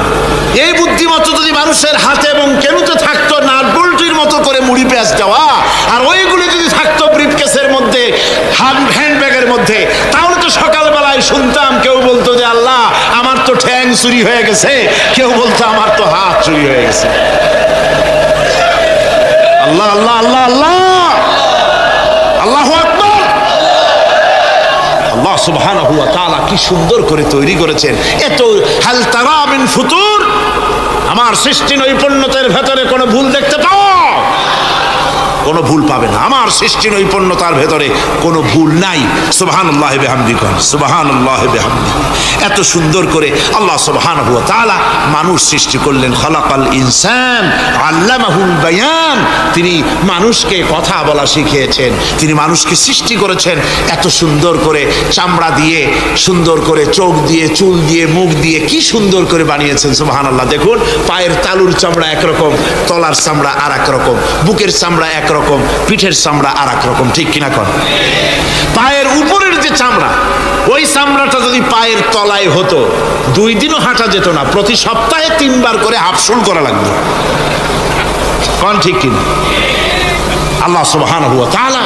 এই বুদ্ধিমতো যদি মানুষের হাতে এবং কেনুতে থাকতো নাট বল্টুর মতো করে মুড়ি পেঁয়াজ দেওয়া, আর ওইগুলি যদি থাকতো ব্রিফকেসের মধ্যে, হ্যান্ড ব্যাগের মধ্যে, তাহলে তো সকালবেলায় শুনতাম কেউ বলতো যে আল্লাহ আমার তো ঠ্যাং চুরি হয়ে গেছে, কেউ বলতো আমার তো হাত চুরি হয়ে গেছে। আল্লাহ আল্লাহ আল্লাহ আল্লাহ, আল্লাহু আকবার। আল্লাহ সুবহানাহু ওয়া তাআলা কি সুন্দর করে তৈরি করেছেন। এত হাল তারা মিন ফুতুর, আমার সৃষ্টি নৈপুণ্যতার ভেতরে কোনো ভুল দেখতে পাও? কোনো ভুল পাবে না। আমার সৃষ্টি নৈপুণ্যতার ভেতরে কোনো ভুল নাই। সুবহানাল্লাহি বিহামদিহি, সুবহানাল্লাহি বিহামদিহি। এত সুন্দর করে আল্লাহ সুবহানাহু ওয়া তাআলা মানুষ সৃষ্টি করলেন। খালাকাল ইনসান আল্লামাহুল বায়ান, তিনি মানুষকে কথা বলা শিখিয়েছেন, তিনি মানুষকে সৃষ্টি করেছেন এত সুন্দর করে, চামড়া দিয়ে, সুন্দর করে চোখ দিয়ে, চুল দিয়ে, মুখ দিয়ে, কি সুন্দর করে বানিয়েছেন। সুবহানাল্লাহ। দেখুন, পায়ের তালুর চামড়া একরকম, তলার চামড়া আর এক রকম, বুকের চামড়া এক রকম, পিঠের চামড়া আর এক রকম, ঠিক কিনা কর? পায়ের উপরের যে চামড়া, ওই চামড়াটা যদি পায়ের তলায় হতো 2 দিনও হাঁটা যেত না, প্রতি সপ্তাহে 3 বার করে হাফসুল করা লাগবে, কোন ঠিক কিনা? আল্লাহ সুবহানাহু ওয়া তাআলা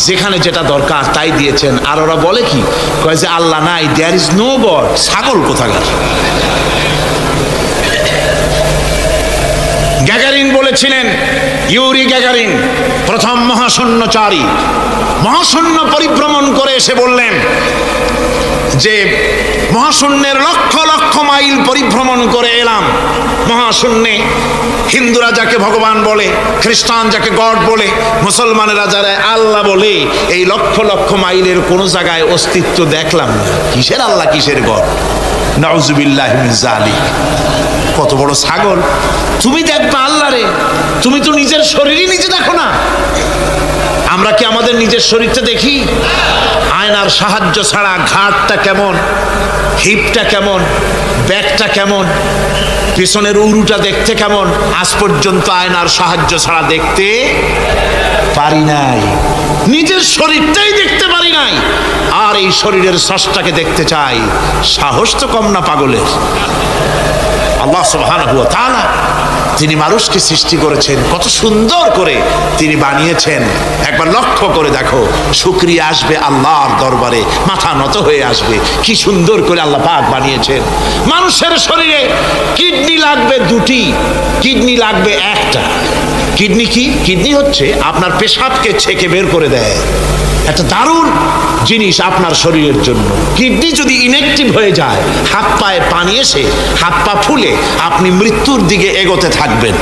যেখানে যেটা দরকার তাই দিয়েছেন। আর ওরা বলে কি, কয় যে আল্লাহ নাই, দেয়ার ইজ নো গড। ছাগল কোথাকার। গ্যাগারিন বলেছিলেন, ইউরি গ্যাগারিন প্রথম মহাশূন্যচারী, মহাশূন্য পরিভ্রমণ করে এসে বললেন যে মহাশূন্যের লক্ষ লক্ষ লক্ষ মাইল পরিভ্রমণ করে এলাম মহাশূন্যে। হিন্দুরা যাকে ভগবান বলে, খ্রিস্টান যাকে গড বলে, মুসলমানেরা যারা আল্লাহ বলে, এই লক্ষ লক্ষ মাইলের কোনো জায়গায় অস্তিত্ব দেখলাম না। কিসের আল্লাহ, কিসের গড? নাউজুবিল্লাহি মিন যালিক। কত বড় ছাগল! তুমি দেখবে আল্লাহ রে, তুমি তো নিজের শরীরই নিজে দেখো না। আমরা কি আমাদের নিজের শরীরটা দেখি? আয়নার সাহায্য ছাড়া ঘাটটা কেমন, হিপটা কেমন, ব্যাকটা কেমন, পিছনের উরুটা দেখতে কেমন, আজ পর্যন্ত আয়নার সাহায্য ছাড়া দেখতে পারি নাই। নিজের শরীরটাই দেখতে পারি নাই, আর এই শরীরের স্রষ্টাকে দেখতে চাই। সাহস তো কম না পাগলের। আল্লাহ সুবহানাহু ওয়া তাআলা তিনি মানুষকে সৃষ্টি করেছেন, কত সুন্দর করে তিনি বানিয়েছেন। একবার লক্ষ্য করে দেখো, শুকরিয়া আসবে আল্লাহর দরবারে, মাথা নত হয়ে আসবে। কি সুন্দর করে আল্লাহ পাক বানিয়েছেন। মানুষের শরীরে কিডনি লাগবে দুটি, কিডনি লাগবে একটা। কিডনি কি? কিডনি হচ্ছে আপনার পেশাবকে ছেঁকে বের করে দেয়, একটা দারুণ জিনিস আপনার শরীরের জন্য। কিডনি যদি ইনঅ্যাক্টিভ হয়ে যায়, হাত পায়ে পানি এসে হাত পা ফুলে আপনি মৃত্যুর দিকে এগোতে থাকবেন।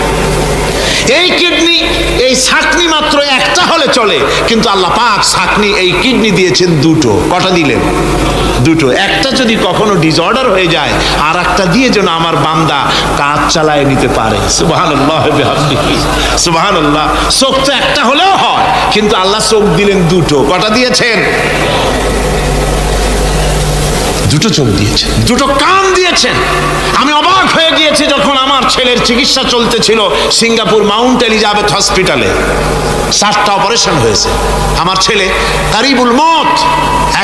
এই কিডনি, এই ছাকনি মাত্র একটা হলে চলে, কিন্তু আল্লাহ পাক ছাকনি, এই কিডনি দিয়েছেন দুটো। কটা দিলেন? দুটো। একটা যদি কখনো ডিসঅর্ডার হয়ে যায়, আর একটা দিয়ে যেন আমার বান্দা কাজ চালায় নিতে পারে। সুবহানাল্লাহ বিহামদিহি, সুবহানাল্লাহ। চোখ তো একটা হলেও হয়, কিন্তু আল্লাহ চোখ দিলেন দুটো। কটা দিয়েছেন? দুটো চোখ দিয়েছেন, দুটো কান দিয়েছেন। আমি অবাক হয়ে গিয়েছি যখন আমার ছেলের চিকিৎসা চলতেছিল সিঙ্গাপুর মাউন্ট এলিজাবেথ হসপিটালে। 7টা অপারেশন হয়েছে। আমার ছেলে কারিবুল মত,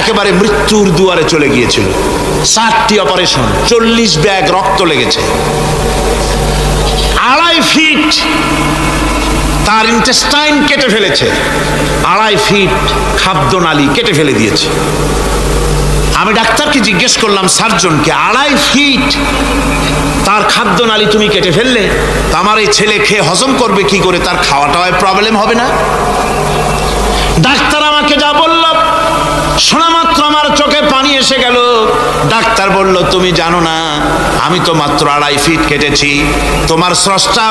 একেবারে মৃত্যুর দুয়ারে চলে গিয়েছিল। 7টি অপারেশন, 40 ব্যাগ রক্ত লেগেছে। 2.5 ফিট তার ইন্টেস্টাইন কেটে ফেলেছে, 2.5 ফিট খাদ্যনালী কেটে ফেলে দিয়েছে। আমি ডাক্তারকে জিজ্ঞেস করলাম, সার্জনকে, 2.5 ফিট তার খাদ্যনালী তুমি কেটে ফেললে, তা আমার এই ছেলে খেয়ে হজম করবে কি করে? তার খাওয়াটাও প্রবলেম হবে না? ডাক্তার আমাকে যা বলল, শোনা মাত্র আমার চোখে পানি এসে গেল। ডাক্তার বলল, তুমি জানো না, আমি তো মাত্র 2.5 ফিট কেটেছি। তোমার স্রষ্টা,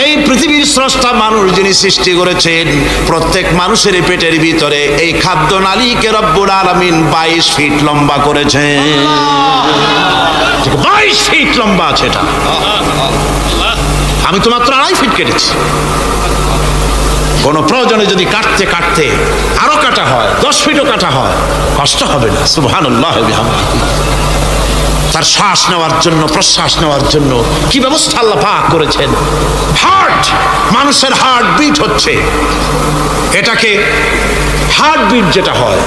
এই পৃথিবীর স্রষ্টা মানুষ যিনি সৃষ্টি করেছেন, প্রত্যেক মানুষের পেটের ভিতরে এই খাদ্যনালীকে রব্বুল আলামিন 22 ফিট লম্বা করেছেন। 22 ফিট লম্বা আছে এটা। আমি তো মাত্র 2.5 ফিট কেটেছি। কোন প্রয়োজনে যদি কাটতে কাটতে আরো কাটা হয়, 10 ফিটও কাটা হয়, কষ্ট হবে না। সুবহানাল্লাহ বিহামদিহি। তার শ্বাস নেওয়ার জন্য, প্রশ্বাস নেওয়ার জন্য কি ব্যবস্থা আল্লাহ পাক করেছেন। হার্ট, মানুষের হার্ট বিট হচ্ছে, এটাকে হার্টবিট যেটা হয়,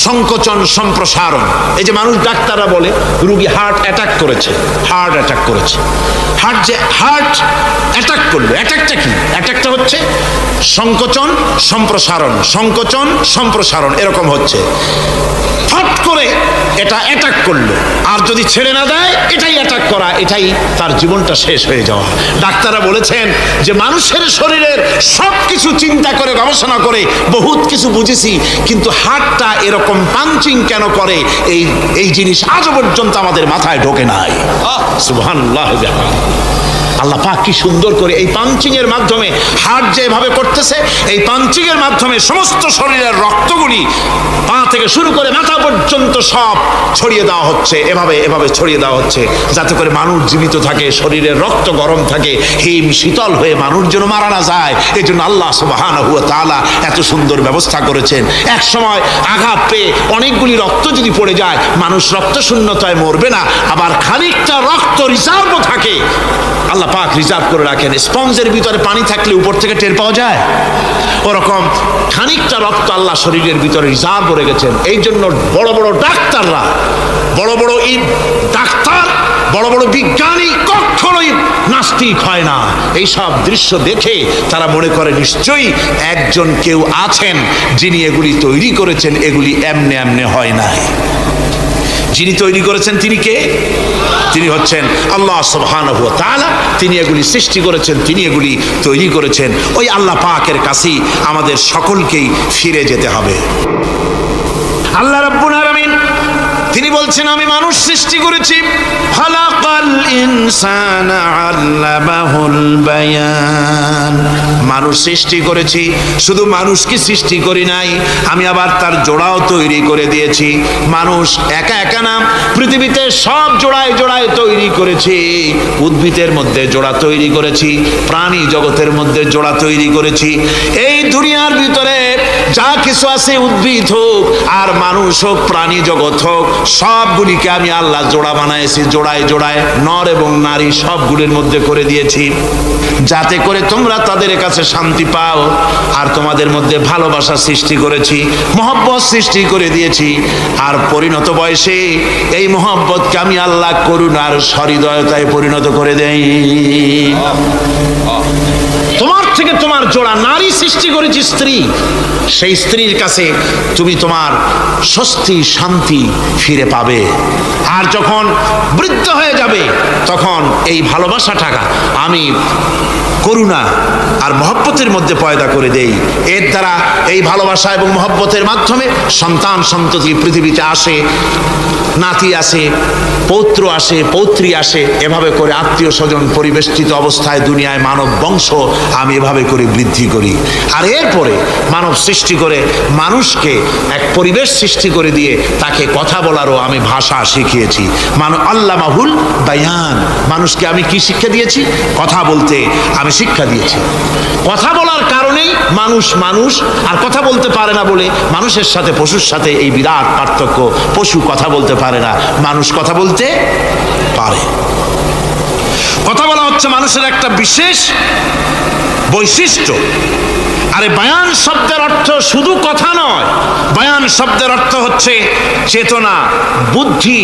সংকোচন সম্প্রসারণ। এই যে মানুষ, ডাক্তাররা বলে রুগী হার্ট অ্যাটাক করেছে, হার্ট অ্যাটাক করেছে। হার্ট যে হার্ট অ্যাটাক করলো, অ্যাটাকটা কি? অ্যাটাকটা হচ্ছে সংকোচন সম্প্রসারণ, সংকোচন সম্প্রসারণ, এরকম হচ্ছে। ফট করে এটা অ্যাটাক করলো, আর যদি ছেড়ে না দেয় এটাই অ্যাটাক করা, এটাই তার জীবনটা শেষ হয়ে যাওয়া। ডাক্তাররা বলেছেন যে মানুষের শরীরের সব কিছু চিন্তা করে, গবেষণা করে বহুত কিছু বুঝেছি, কিন্তু হার্টটা এরকম পাঞ্চিং কেন করে, এই জিনিস আজও পর্যন্ত আমাদের মাথায় ঢোকে নাই। সুবহানাল্লাহ। আল্লাহ পাক কি সুন্দর করে এই পাঞ্চিং এর মাধ্যমে, হার্ট যেভাবে করতেছে, এই পাঞ্চিং এর মাধ্যমে সমস্ত শরীরের রক্তগুলি পা থেকে শুরু করে মাথা পর্যন্ত সব ছড়িয়ে দেওয়া হচ্ছে। এভাবে এভাবে ছড়িয়ে দেওয়া হচ্ছে যাতে করে মানুষ জীবিত থাকে, শরীরের রক্ত গরম থাকে, হিম শীতল হয়ে মানুষ যেন মারা না যায়। এই জন্য আল্লাহ সুবহানাহু ওয়া তাআলা এত সুন্দর ব্যবস্থা করেছেন। এক সময় আঘাত পেয়ে অনেকগুলি রক্ত যদি পড়ে যায়, মানুষ রক্ত শূন্যতায় মরবে না, আবার খানিকটা রক্ত রিজার্ভও থাকে। আল্লাহ পাক রিজার্ভ করে রাখেন। স্পঞ্জের ভিতরে পানি থাকলে উপর থেকে টের পাওয়া যায়, ওরকম খানিকটা রক্ত আল্লাহ শরীরের ভিতরে রিজার্ভ করে গেছেন। এই জন্য বড় বড় ডাক্তাররা, বড় বড় ডাক্তার, বড় বড় বিজ্ঞানী কখনোই নাস্তিক হয় না। এই সব দৃশ্য দেখে তারা মনে করে নিশ্চয়ই একজন কেউ আছেন যিনি এগুলি তৈরি করেছেন, এগুলি এমনে এমনে হয় নাই। যিনি তৈরি করেছেন তিনি কে? তিনি হচ্ছেন আল্লাহ সুবহানাহু ওয়া তাআলা। তিনি এগুলি সৃষ্টি করেছেন, তিনি এগুলি তৈরি করেছেন। ওই আল্লাহ পাকের কাছেই আমাদের সকলকেই ফিরে যেতে হবে। আল্লাহ রাব্বুল আলামিন তিনি বলছেন আমি মানুষ সৃষ্টি করেছি, খালাকাল ইনসানা আল্লামাহুল বায়ান, মানুষ সৃষ্টি করেছি। শুধু মানুষকে সৃষ্টি করি নাই, আমি আবার তার জোড়াও তৈরি করে দিয়েছি। মানুষ একা একা না, পৃথিবীতে সব জোড়ায় জোড়ায় তৈরি করেছি। উদ্ভিদের মধ্যে জোড়া তৈরি করেছি, প্রাণী জগতের মধ্যে জোড়া তৈরি করেছি। এই দুনিয়ার ভিতরে যা কিছু আছে, উদ্ভিদ হোক আর মানুষ হোক, প্রাণী জগৎ হোক, সবগুলিকে আমি আল্লাহ জোড়া বানাইছি। জোড়ায় জোড়ায় নর এবং নারী সবগুলির মধ্যে করে দিয়েছি, যাতে করে তোমরা তাদের কাছে শান্তি পাও। আর তোমাদের মধ্যে ভালোবাসা সৃষ্টি করেছি, মহব্বত সৃষ্টি করে দিয়েছি। আর পরিণত বয়সে এই মহব্বতকে আমি আল্লাহ করুণার সহৃদয়তায় পরিণত করে দেই। তোমার থেকে তোমার জোড়া নারী সৃষ্টি করেছি, স্ত্রী। সেই স্ত্রীর কাছে তুমি তোমার স্বস্তি শান্তি ফিরে পাবে। আর যখন বৃদ্ধ হয়ে যাবে, তখন এই ভালোবাসাটা আমি করুণা আর মহব্বতের মধ্যে পয়দা করে দেই। এর দ্বারা এই ভালোবাসা এবং মহব্বতের মাধ্যমে সন্তান সন্ততি পৃথিবীতে আসে, নাতি আসে, পৌত্র আসে, পৌত্রী আসে। এভাবে করে আত্মীয় স্বজন পরিবেষ্টিত অবস্থায় দুনিয়ায় মানব বংশ আমি এভাবে করে বৃদ্ধি করি। আর এরপরে মানব সৃষ্টি করে মানুষকে এক পরিবেশ সৃষ্টি করে দিয়ে তাকে কথা বলারও আমি ভাষা শিখিয়েছি। আল্লামাহুল বায়ান, মানুষকে আমি কি শিক্ষা দিয়েছি? কথা বলতে আমি শিক্ষা দিয়েছি। কথা বলার কারণেই মানুষ মানুষ, আর কথা বলতে পারে না বলে মানুষের সাথে পশুর সাথে এই বিরাট পার্থক্য। পশু কথা বলতে পারে না, মানুষ কথা বলতে পারে। কথা বলা হচ্ছে মানুষের একটা বিশেষ বৈশিষ্ট্য। আরে বায়ান শব্দের অর্থ শুধু কথা নয়, বায়ান শব্দের অর্থ হচ্ছে চেতনা, বুদ্ধি,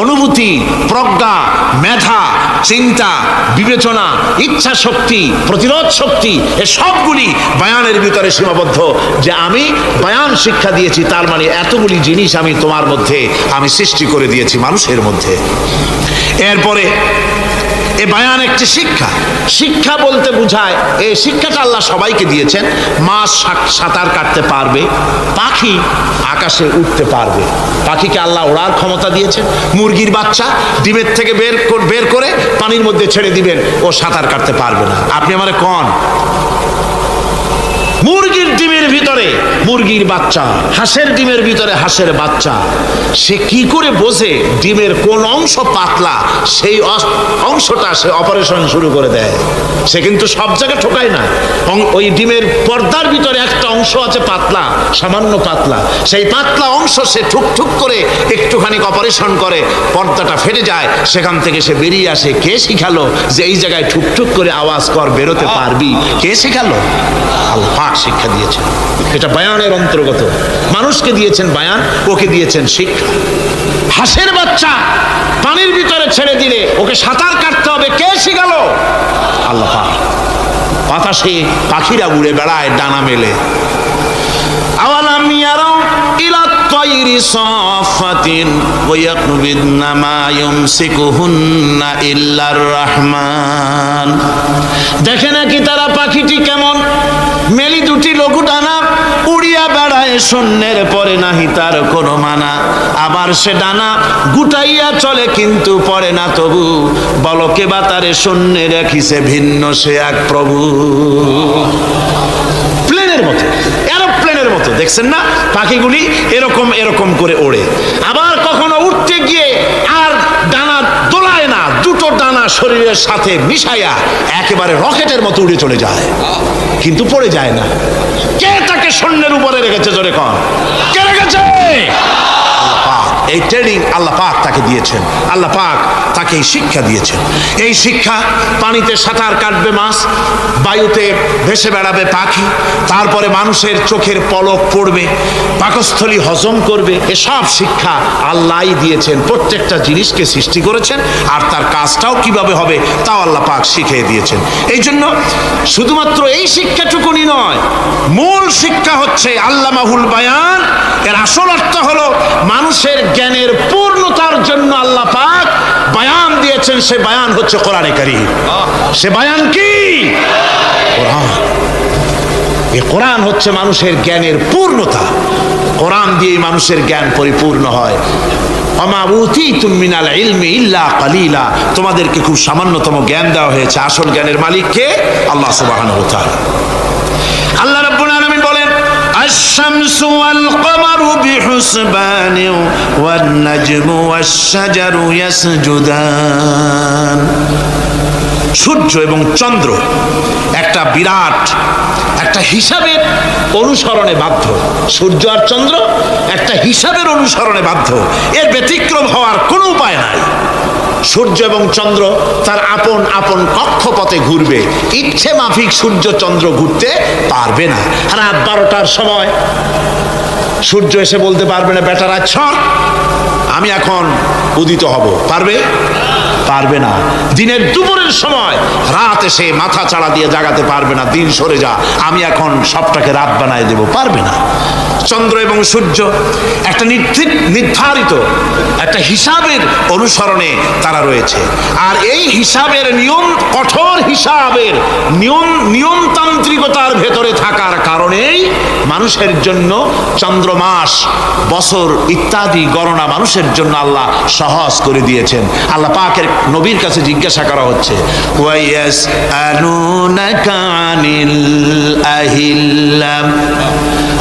অনুভূতি, প্রজ্ঞা, মেধা, চিন্তা, বিবেচনা, ইচ্ছা শক্তি, প্রতিরোধ শক্তি, এ সবগুলি বায়ানের ভিতরে সীমাবদ্ধ। যে আমি বায়ান শিক্ষা দিয়েছি, তার মানে এতগুলি জিনিস আমি তোমার মধ্যে আমি সৃষ্টি করে দিয়েছি মানুষের মধ্যে। এরপরে এ বায়ান একটি শিক্ষা। শিক্ষা বলতে বোঝায়, এই শিক্ষাটা আল্লাহ সবাইকে দিয়েছেন। মাছ সাঁতার কাটতে পারবে, পাখি আকাশে উঠতে পারবে। পাখিকে আল্লাহ ওড়ার ক্ষমতা দিয়েছেন। মুরগির বাচ্চা ডিমের থেকে বের করে পানির মধ্যে ছেড়ে দিবেন, ও সাঁতার কাটতে পারবে না। আপনি আমারে কোন মুরগির ডিমের ভিতরে মুরগির বাচ্চা, হাঁসের ডিমের ভিতরে হাঁসের বাচ্চা, সে কি করে বোঝে ডিমের কোন অংশ পাতলা? সেই অংশটা সে অপারেশন শুরু করে দেয়। সে কিন্তু সব জায়গায় ঠোকায় না। ওই ডিমের পর্দার ভিতরে একটা অংশ আছে পাতলা, সামান্য পাতলা, সেই পাতলা অংশ সে ঠুক করে একটুখানি অপারেশন করে, পর্দাটা ফেটে যায়, সেখান থেকে সে বেরিয়ে আসে। কে শিখালো যে এই জায়গায় ঠুক করে আওয়াজ কর, বেরোতে পারবি? কে শিখালো? আল্লাহ শিক্ষা দিয়েছেন। এটা বায়ানের অন্তর্গত। মানুষকে দিয়েছেন বায়ান, ওকে দিয়েছেন শিক্ষা। হাঁসের বাচ্চা পানির ভিতরে ছেড়ে দিলে ওকে সাঁতার কাটতে হবে, কে শিখালো? আল্লাহ পাক। বাতাসে পাখিরা উড়ে বেড়ায় ডানা মেলে। আওয়ালাম ইয়ারাউ ইলা তায়রি সাফাতিন ওয়া ইয়াকবিদনা মা ইউমসিকুহুন্না ইল্লার রহমান। দেখে নাকি তারা পাখিটি কেমন? মেলি দুটি লঘু ডানা, উড়িয়া বেড়ায় শূন্যের পরে নাহি তার কোনো মানা। আবার সে ডানা গুটাইয়া চলে কিন্তু পড়ে না তবু, বলকে বা তারে শূন্যে রাখিছে ভিন্ন সে এক প্রভু। প্লেনের মতো, এরোপ্লেনের মতো দেখছেন না পাখিগুলি এরকম এরকম করে ওড়ে। আবার কখনো উঠতে গিয়ে আর ডানা দোলায় না, দুটো ডানা শরীরের সাথে মিশাইয়া একেবারে রকেটের মতো উড়ে চলে যায়, কিন্তু পড়ে যায় না। কে তাকে শূন্যের উপরে রেখেছে? জোরে কন, কে রেখেছে? এই ট্রেনিং আল্লাহ পাক তাকে দিয়েছেন। আল্লাহ পাক তাকে এই শিক্ষা দিয়েছেন। এই শিক্ষা, পানিতে সাঁতার কাটবে মাছ, বায়ুতে ভেসে বেড়াবে পাখি, তারপরে মানুষের চোখের পলক পড়বে, পাকস্থলী হজম করবে, এসব শিক্ষা আল্লাহই দিয়েছেন। প্রত্যেকটা জিনিসকে সৃষ্টি করেছেন, আর তার কাজটাও কিভাবে হবে তাও আল্লাহ পাক শিখিয়ে দিয়েছেন। এই জন্য শুধুমাত্র এই শিক্ষাটুকুনি নয়, মূল শিক্ষা হচ্ছে আল্লামাহুল বায়ান। এর আসল অর্থ হলো মানুষের জ্ঞানের পূর্ণতার জন্য আল্লাহ পাক বায়ান দিয়েছেন। সে বায়ান হচ্ছে কোরআনে কারীম। সে বায়ান কি? কোরআন। এই কোরআন হচ্ছে মানুষের জ্ঞানের পূর্ণতা। কোরআন দিয়েই মানুষের জ্ঞান পরিপূর্ণ হয়। ওমা উতীতুম মিনাল ইলমি ইল্লা কালিলা, তোমাদেরকে খুব সামান্যতম জ্ঞান দেওয়া হয়েছে। আসল জ্ঞানের মালিক কে? আল্লাহ সুবহানাহু ওয়া তাআলা। আল্লাহ রাব্বুল আলামিন বলেন আশ-শামসু ওয়াল কমারু বিহুসবানি ওয়ান নাজমু ওয়াশ-শাজারু ইয়াসজুদান। সূর্য এবং চন্দ্র একটা বিরাট একটা হিসাবের অনুসরণে বাধ্য। সূর্য আর চন্দ্র একটা হিসাবের অনুসরণে বাধ্য, এর ব্যতিক্রম হওয়ার কোনো উপায় নাই। সূর্য এবং চন্দ্র তার আপন আপন কক্ষপথে ঘুরবে, ইচ্ছে মাফিক সূর্য চন্দ্র ঘুরতে পারবে না। রাত 12টার সময় সূর্য এসে বলতে পারবে না বেটারা ছড় আমি এখন উদিত হব, পারবে? পারবে না। দিনের দুপুরের সময় রাত এসে মাথা চাড়া দিয়ে জাগাতে পারবে না, দিন সরে যা আমি এখন সবটাকে রাত বানায় দেব, পারবে না। চন্দ্র এবং সূর্য একটা নির্ধারিত একটা হিসাবের অনুসরণে তারা রয়েছে, আর এই হিসাবের নিয়ম, কঠোর হিসাবের নিয়মতান্ত্রিকতার ভেতরে থাকার কারণেই মানুষের জন্য চন্দ্র, মাস, বছর ইত্যাদি গণনা মানুষের জন্য আল্লাহ সহজ করে দিয়েছেন। আল্লাহ পাকের নবীর কাছে জিজ্ঞাসা করা হচ্ছে ওয়ায়াসআলুনাকা আনিল আহিল্লা,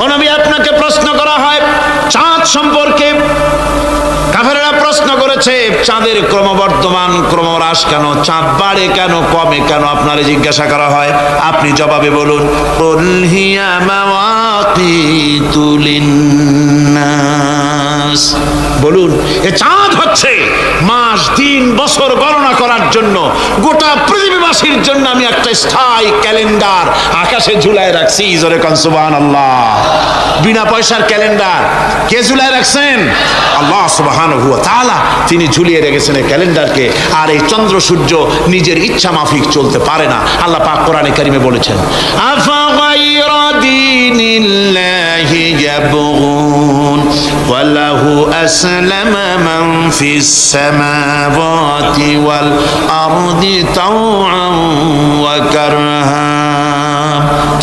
ও নবী আপনাকে প্রশ্ন করা হয় চাঁদ সম্পর্কে। কাফেররা প্রশ্ন করেছে চাঁদের ক্রমবর্ধমান ক্রমহ্রাস কেন, চাঁদ বাড়ে কেন, কমে কেন, আপনারে জিজ্ঞাসা করা হয়, আপনি জবাবে বলুন কুল হিয়া মাওয়াকিতু লিন্নাস, বলুন এ চাঁদ হচ্ছে মাস, দিন, বছর গণনা করার জন্য, গোটা পৃথিবীবাসীর জন্য আমি একটা স্থায়ী ক্যালেন্ডার আকাশে ঝুলায় রাখছি। জোরে কোন সুবহানাল্লাহ। বিনা পয়সার ক্যালেন্ডার কে ঝুলায় রাখছেন? আল্লাহ সুবহানাহু ওয়া তাআলা, তিনি ঝুলিয়ে রেখেছেন এই ক্যালেন্ডারকে। আর এই চন্দ্র সূর্য নিজের ইচ্ছা মাফিক চলতে পারে না। আল্লাহ পাক কোরআনে কারিমে বলেছেন আফা গায়রা দীনিল্লাহি ইয়াবগুন ওয়া লাহু আসলামা মান ফিস সামাওয়াতি ওয়াল আরদি তাওআন ওয়া কারহা,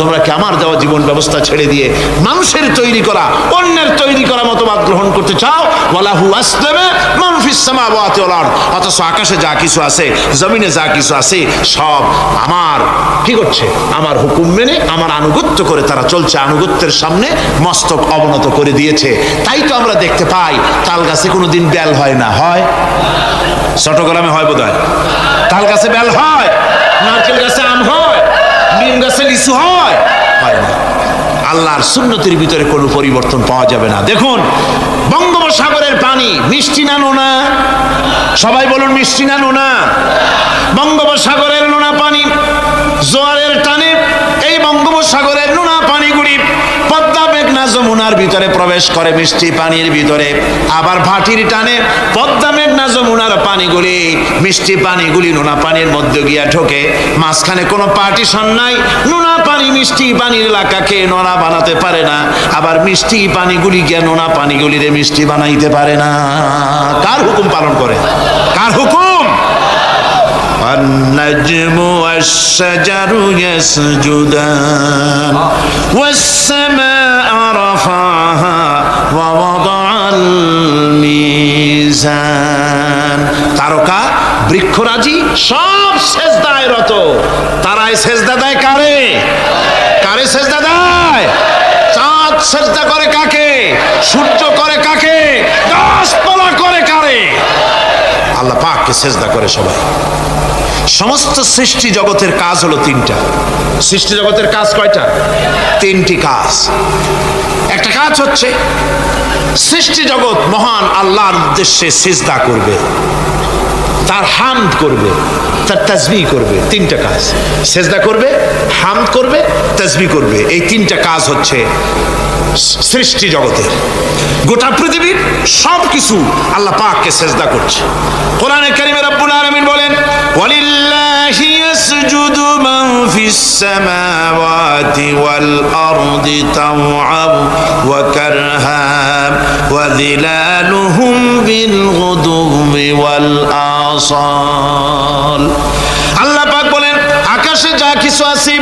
তোমরা কি আমার দেওয়া জীবন ব্যবস্থা ছেড়ে দিয়ে মানুষের তৈরি করা, অন্যের তৈরি করা মতবাদ গ্রহণ করতে চাও? ওয়ালাহু আসলামা মান ফিস সামাওয়াতি ওয়াল আরদ, অথচ আকাশে যা কিছু আছে, জমিনে যা কিছু আছে, সব আমার কি করছে? আমার হুকুম মেনে, আমার আনুগত্য করে তারা চলছে, আনুগত্যের সামনে মস্তক অবনত করে দিয়েছে। তাই তো আমরা দেখতে পাই তাল গাছে কোনোদিন বেল হয় না, হয়? চট্টগ্রামে হয় বোধহয়, তাল গাছে বেল হয়, নারকেল গাছে আম হয়, নিম গাছে লিচু হয়? হয় না। আল্লাহর সুন্নতের ভিতরে কোনো পরিবর্তন পাওয়া যাবে না। দেখুন বঙ্গোপসাগরের পানি মিষ্টি না নোনা? সবাই বলুন মিষ্টি না নোনা? বঙ্গোপসাগরের নোনা পানি জোয়ারের টানে এই বঙ্গোপসাগরের নোনা পানিগুলি পদ্মা, মেঘনা, যমুনার ভিতরে প্রবেশ করে মিষ্টি পানির ভিতরে, আবার ভাটির টানে পদ্মা, মেঘনা, যমুনার পানিগুলি, মিষ্টি পানিগুলি নোনা পানির মধ্যে গিয়া ঢোকে। মাঝখানে কোনো পার্টিশন নাই, নোনা পানি মিষ্টি পানির এলাকাকে নোনা বানাতে পারে না, আবার মিষ্টি পানিগুলি গিয়া নোনা পানিগুলিরে মিষ্টি বানাইতে পারে না। কার হুকুম পালন করে? কার হুকুম? النجم والشجر يسجدان والسماء رفعها ووضع الميزان, তারকা বৃক্ষরাজি সব সেজদায় রত। তারাই সেজদা দেয় কারে? কারে সেজদা দেয়? চাঁদ সেজদা করে কাকে? সূর্য করে কাকে? গাছপালা করে কারে? আল্লাহ পাককে সেজদা করে সবাই। সমস্ত সৃষ্টি জগতের কাজ হলো তিনটা। সৃষ্টি জগতের কাজ কয়টা? তিনটি কাজ। একটা কাজ হচ্ছে সৃষ্টি জগৎ মহান আল্লাহর উদ্দেশ্যে সিজদা করবে, তার হামদ করবে, তার তাসবিহ করবে। তিনটা কাজ, সিজদা করবে, হামদ করবে, তাসবিহ করবে। এই তিনটা কাজ হচ্ছে সৃষ্টি জগতের। গোটা পৃথিবীর সব কিছু আল্লাহ পাককে সিজদা করছে। কোরআনে কারিমে রব্বুল আলামিন বলেন ওয়ালিল্লাহি ইয়াসজুদু মান ফিস সামাওয়াতি ওয়াল আরদি তাওআন ওয়া কারহা ওয়া যিলালুহুম বিল গুদুবি ওয়াল আসাল। আল্লাহ পাক বলেন আকাশে যা যা কিছু আছে,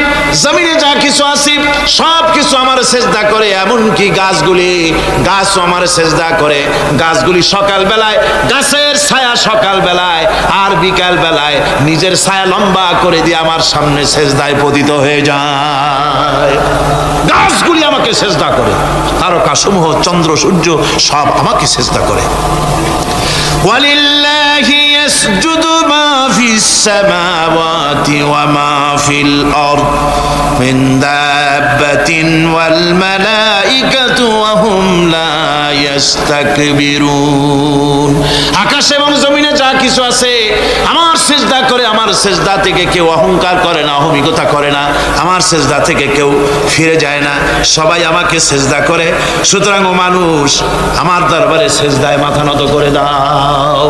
জমিনে যা কিছু আছে, সব কিছু আমার সেজদা করে। এমনকি গাছও আমার সেজদা করে। গাছগুলি সকাল বেলায় গাছের ছায়া সকাল বেলায়, আর বিকাল বেলায় নিজের ছায়া লম্বা করে দিয়ে আমার সামনে সেজদায় পতিত হয়ে যায়। গাছগুলি আমাকে সেজদা করে, তারকা সমূহ, চন্দ্র সূর্য সব আমাকে সেজদা করে। ওয়ালিল্লাহি ইয়াসজুদু মা ফিস সামাওয়াতি ওয়া মা ফিল আরদ মিন দাব্বাতিন ওয়াল মালাইকাতু ওয়া হুম লা ইস্তাকবিরুন। আকাশ এবং জমিনে যা কিছু আছে আমার সিজদা করে। আমার সিজদা থেকে কেউ অহংকার করে না, অহমিকতা করে না। আমার সিজদা থেকে কেউ ফিরে যায় না, সবাই আমাকে সিজদা করে। সুতরাং ও মানুষ, আমার দরবারে সিজদায় মাথা নত করে দাও।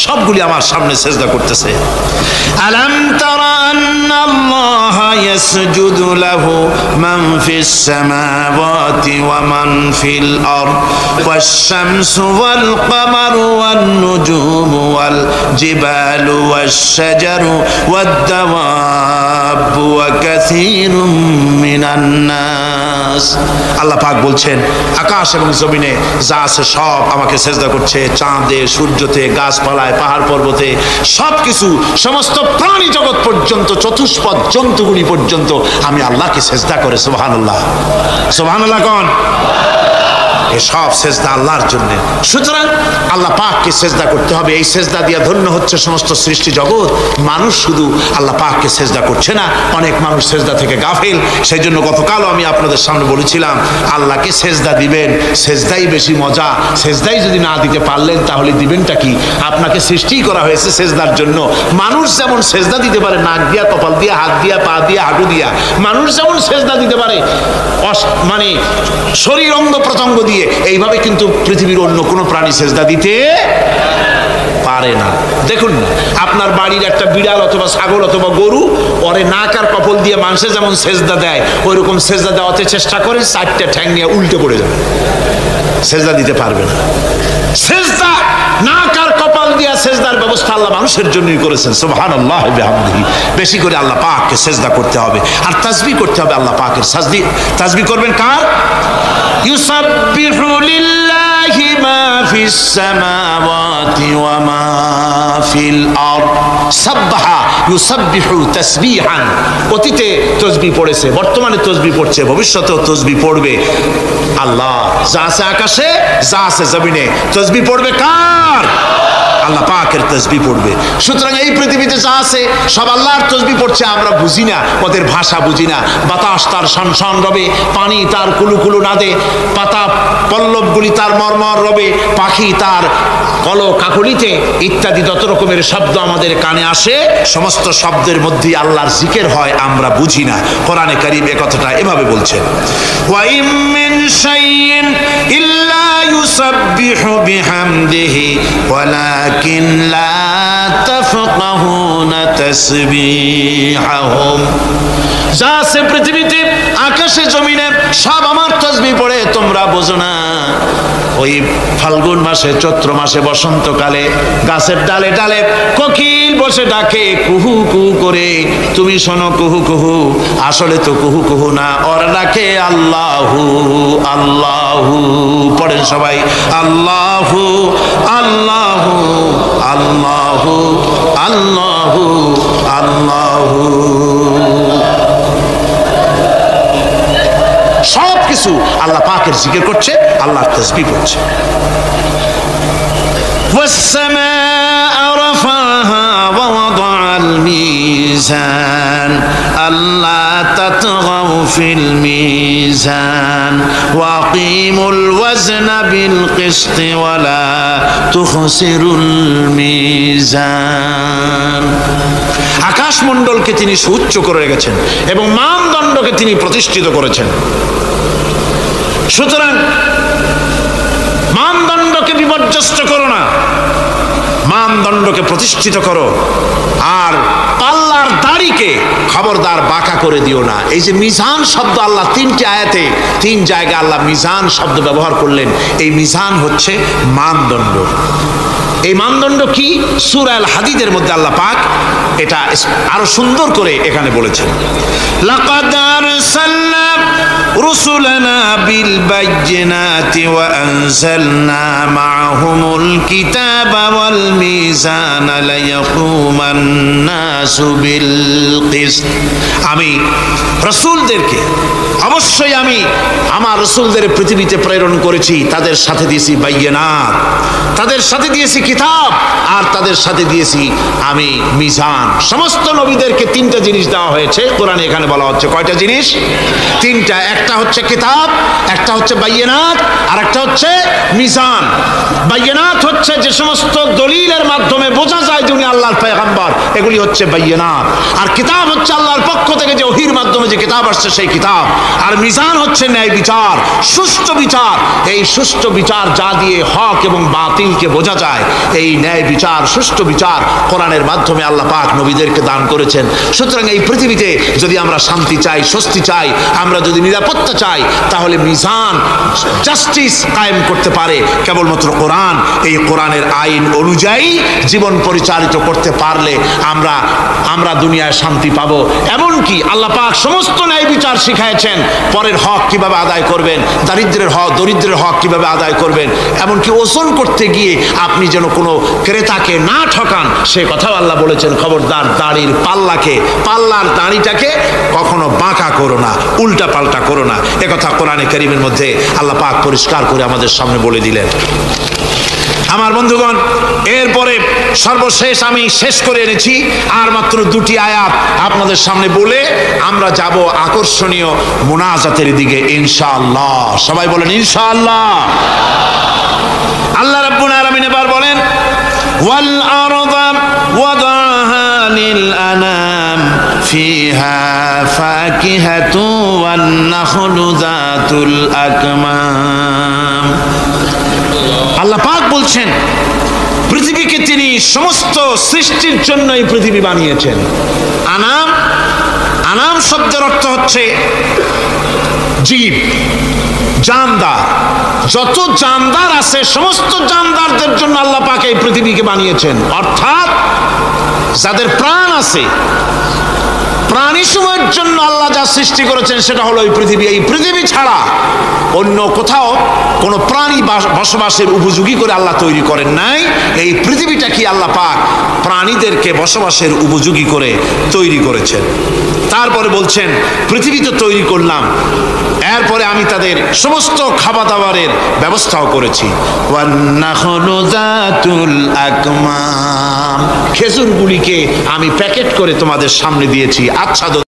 সবগুলি আমার সামনে সিজদা করতেছে। আলাম তারা আন্নাল্লাহা ইয়াসজুদু লাহু মান ফিস সামাওয়াতি ওয়া মান ফিল আরদ ওয়াশ শামসু ওয়াল কামারু ওয়ান নুজুমু ওয়াল জিবালু ওয়াশ শাজারু ওয়াদ দাওয়াবু ওয়া কাসীরুম মিনান নাস। আল্লাহ পাক বলছেন, আকাশ এবং জমিনে যা আছে সব আমাকে সিজদা করছে। চাঁদে, সূর্যতে, গাছপালায়, পাহাড় পর্বতে সবকিছু, সমস্ত প্রাণী জগৎ পর্যন্ত, চতুষ্পদ জন্তুগুলি পর্যন্ত আমি আল্লাহকে সিজদা করে। সুবহানাল্লাহ, সুবহানাল্লাহ কোন? সব সেজদা আল্লাহর জন্য। সুতরাং আল্লাহ পাককে সেজদা করতে হবে। এই সেজদা দিয়া ধন্য হচ্ছে সমস্ত সৃষ্টি জগৎ। মানুষ শুধু আল্লাহ পাককে সেজদা করছে না, অনেক মানুষ সেজদা থেকে গাফিল। সেই জন্য গতকালও আমি আপনাদের সামনে বলেছিলাম, আল্লাহকে সেজদা দিবেন, সেজদাই বেশি মজা। সেজদাই যদি না দিতে পারলেন তাহলে দিবেনটা কি? আপনাকে সৃষ্টি করা হয়েছে সেজদার জন্য। মানুষ যেমন সেজদা দিতে পারে নাক দিয়া, কপাল দিয়া, হাত দিয়া, পা দিয়া, হাঁটু দিয়া, মানুষ যেমন সেজদা দিতে পারে মানে শরীর অঙ্গ প্রত্যঙ্গ দিয়ে, এইভাবে কিন্তু পৃথিবীর অন্য কোনো প্রাণী সেজদা দিতে পারে না। দেখুন না, আপনার বাড়ির একটা বিড়াল অথবা ছাগল অথবা গরু, ওরে নাক আর কপাল দিয়ে মানুষে যেমন সেজদা দেয়, ওইরকম সেজদা দেওয়াতে চেষ্টা করে, চারটা ঠ্যাং নিয়ে উল্টে পড়ে যাবে, সেজদা দিতে পারবে না। সেজদা নাক আর কপাল দিয়া সেজদার ব্যবস্থা আল্লাহ মানুষের জন্যই করেছেন। সুবহানাল্লাহ ওয়া বিহামদিহি। বেশি করে আল্লাহ পাককে সেজদা করতে হবে, আর তাসবিহ করতে হবে। আল্লাহ পাকের তাসবিহ করবেন কার? ইউসাব্বিহু লিল্লাহি মা ফিস সামাওয়াতি ওয়া মা ফিল আরদ। সাব্বাহা ইউসাব্বিহু তাসবিহান। অতীতে তাসবিহ পড়েছে, বর্তমানে তাসবিহ পড়ছে, ভবিষ্যতেও তাসবিহ পড়বে। আল্লাহ যা আছে আকাশে, যা আছে জমিনে, তাসবিহ পড়বে কার? আল্লাহ পাকের তাসবিহ পড়বে। সুতরাং এই পৃথিবীতে যা আছে সব আল্লাহর তাসবিহ পড়ছে। আমরা বুঝি না, ওদের ভাষা বুঝি না। বাতাস তার শনশন রবে, পানি তার কুলুকুলু নাদে, পাতা পল্লবগুলি তার মর্মর রবে, পাখি তার কলকাকলিতে, ইত্যাদি যত রকমের শব্দ আমাদের কানে আসে, সমস্ত শব্দের মধ্যে আল্লাহর জিকির হয়, আমরা বুঝি না। কোরআনে কারীম এই কথাটা এভাবে বলছেন, ওয়া ইম মিন শাইইন ইল্লা ইউসাব্বিহু বিহামদিহি ওয়ালাকিন লা তাফকাহুনা তাসবিহাহুম। যা আছে পৃথিবীতে, আকাশে জমিনে, সব আমার তাসবিহ পড়ে, তোমরা বোঝো না। ওই ফাল্গুন মাসে, চৈত্র মাসে, বসন্তকালে গাছের ডালে ডালে কোকিল বসে ডাকে কুহু কুহু করে, তুমি শোনো কুহু কুহু, আসলে তো কুহু কুহু না, ওরা ডাকে আল্লাহু আল্লাহু। পড়েন সবাই, আল্লাহু আল্লাহু আল্লাহু আল্লাহু আল্লাহু। সব কিছু আল্লাহ পাকের জিকির করছে, আল্লাহর তাসবিহ করছে। والسماء رفعها ووضع الميزان ألا تطغوا في الميزان وأقيموا الوزن بالقسط ولا تخسروا الميزان। আকাশ মণ্ডলকে তিনি সুউচ্চ করে রেখেছেন এবং মানদণ্ডকে তিনি প্রতিষ্ঠিত করেছেন। সুতরাং মানদণ্ডকে বিপর্যস্ত করো না, মানদণ্ডকে প্রতিষ্ঠিত করো। আর পাল্লার দাড়িকে খবরদার বাঁকা করে দিও না। এই যে মিজান শব্দ আল্লাহ তিনটি আয়াতে, তিন জায়গায় আল্লাহ মিজান শব্দ ব্যবহার করলেন। এই মিজান হচ্ছে মানদণ্ড। এই মানদণ্ড কি? সূরা আল হাদিদের মধ্যে আল্লাহ পাক এটা আরো সুন্দর করে এখানে বলেছেন, লাকাদ আরসালনা রুসুলানা বিল বাইয়িনাতি ওয়া আনজালনা মাআহুমুল কিতাবা ওয়াল মিজানা লিয়াকুমান নাসু বিল কিসত। আমি রাসূলদেরকে, অবশ্যই আমি আমার রাসূলদের পৃথিবীতে প্রেরণ করেছি, তাদের সাথে দিয়েছি বাইয়িনাত, তাদের সাথে দিয়েছি কিতাব, আর তাদের সাথে দিয়েছি আমি মিজান। সমস্ত নবীদেরকে তিনটা জিনিস দেওয়া হয়েছে কোরআনে। এখানে বলা হচ্ছে কয়টা জিনিস? তিনটা। একটা হচ্ছে কিতাব, একটা হচ্ছে বাইয়িনাত, আর একটা হচ্ছে মিজান। বাইয়িনাত হচ্ছে যে সমস্ত দলিলের মাধ্যমে বোঝা যায় যে উনি আল্লাহর পয়গম্বর, এগুলি হচ্ছে বাইয়িনাত। আর কিতাব হচ্ছে আল্লাহর পক্ষ থেকে যে ওহীর মাধ্যমে যে কিতাব আসছে সেই কিতাব। আর মিজান হচ্ছে ন্যায় বিচার, সুষ্ঠু বিচার। এই সুষ্ঠু বিচার যা দিয়ে হক এবং বাতিলকে বোঝা যায়, এই ন্যায় বিচার, সুষ্ঠু বিচার কোরআনের মাধ্যমে আল্লাহ পাক নবীদেরকে দান করেছেন। সুতরাং এই পৃথিবীতে যদি আমরা শান্তি চাই, স্বস্তি চাই, আমরা যদি নিরাপত্তা চাই, তাহলে মিজান, জাস্টিস কায়েম করতে পারে কেবলমাত্র কোরআন। এই কোরআনের আইন অনুযায়ী জীবন পরিচালিত করতে পারলে আমরা দুনিয়ায় শান্তি পাবো। এমনকি আল্লাহ পাক সমস্ত ন্যায় বিচার শিখাইছেন, পরের হক কিভাবে আদায় করবেন, দরিদ্রের হক কিভাবে আদায় করবেন। এমনকি ওজন করতে গিয়ে আপনি যেন কোনো ক্রেতাকে না ঠকান, সে কথাও আল্লাহ বলেছেন। খবরদার, পাল্লার দাড়িটাকে কখনো বাঁকা করো না, উল্টা পাল্টা করো না। একথা কোরআনে কারীমের মধ্যে আল্লাহ পাক পরিষ্কার করে আমাদের সামনে বলে দিলেন। আমার বন্ধুগণ, এরপরে সর্বশেষ আমি শেষ করে এনেছি আর মাত্র দুটি আয়াত আপনাদের সামনে বলে আমরা যাব আকর্ষণীয় মুনাজাতের দিকে ইনশাআল্লাহ। সবাই বলেন ইনশাআল্লাহ। আল্লাহ রাব্বুল আলামিন এবার বলেন, ওয়াল আরদা ওয়াদাহা লিল আনাম ফিহা ফাকিহাতু ওয়ান নাখলু যাতুল আকমাম। আল্লাহ পাক বলছেন, পৃথিবীকে তিনি সমস্ত সৃষ্টির জন্য এই পৃথিবী বানিয়েছেন। আনাম শব্দের অর্থ হচ্ছে জীব, জানদার। যত জানদার আছে সমস্ত জানদারদের জন্য আল্লাহ পাক এই পৃথিবীকে বানিয়েছেন। অর্থাৎ যাদের প্রাণ আছে, প্রাণী সময়ের জন্য আল্লাহ যা সৃষ্টি করেছেন সেটা হলো এই পৃথিবী। এই পৃথিবী ছাড়া অন্য কোথাও কোনো প্রাণী বসবাসের উপযোগী করে আল্লাহ তৈরি করেন নাই। এই পৃথিবীটা কি আল্লাহ পাক প্রাণীদেরকে বসবাসের উপযোগী করে তৈরি করেছেন। তারপরে বলছেন, পৃথিবী তো তৈরি করলাম, এরপরে আমি তাদের সমস্ত খাবার দাবারের ব্যবস্থাও করেছি। ওয়ান নাখলু যাতুল আকমাম, খেজুরগুলিকে আমি প্যাকেট করে তোমাদের সামনে দিয়েছি, আচ্ছাদন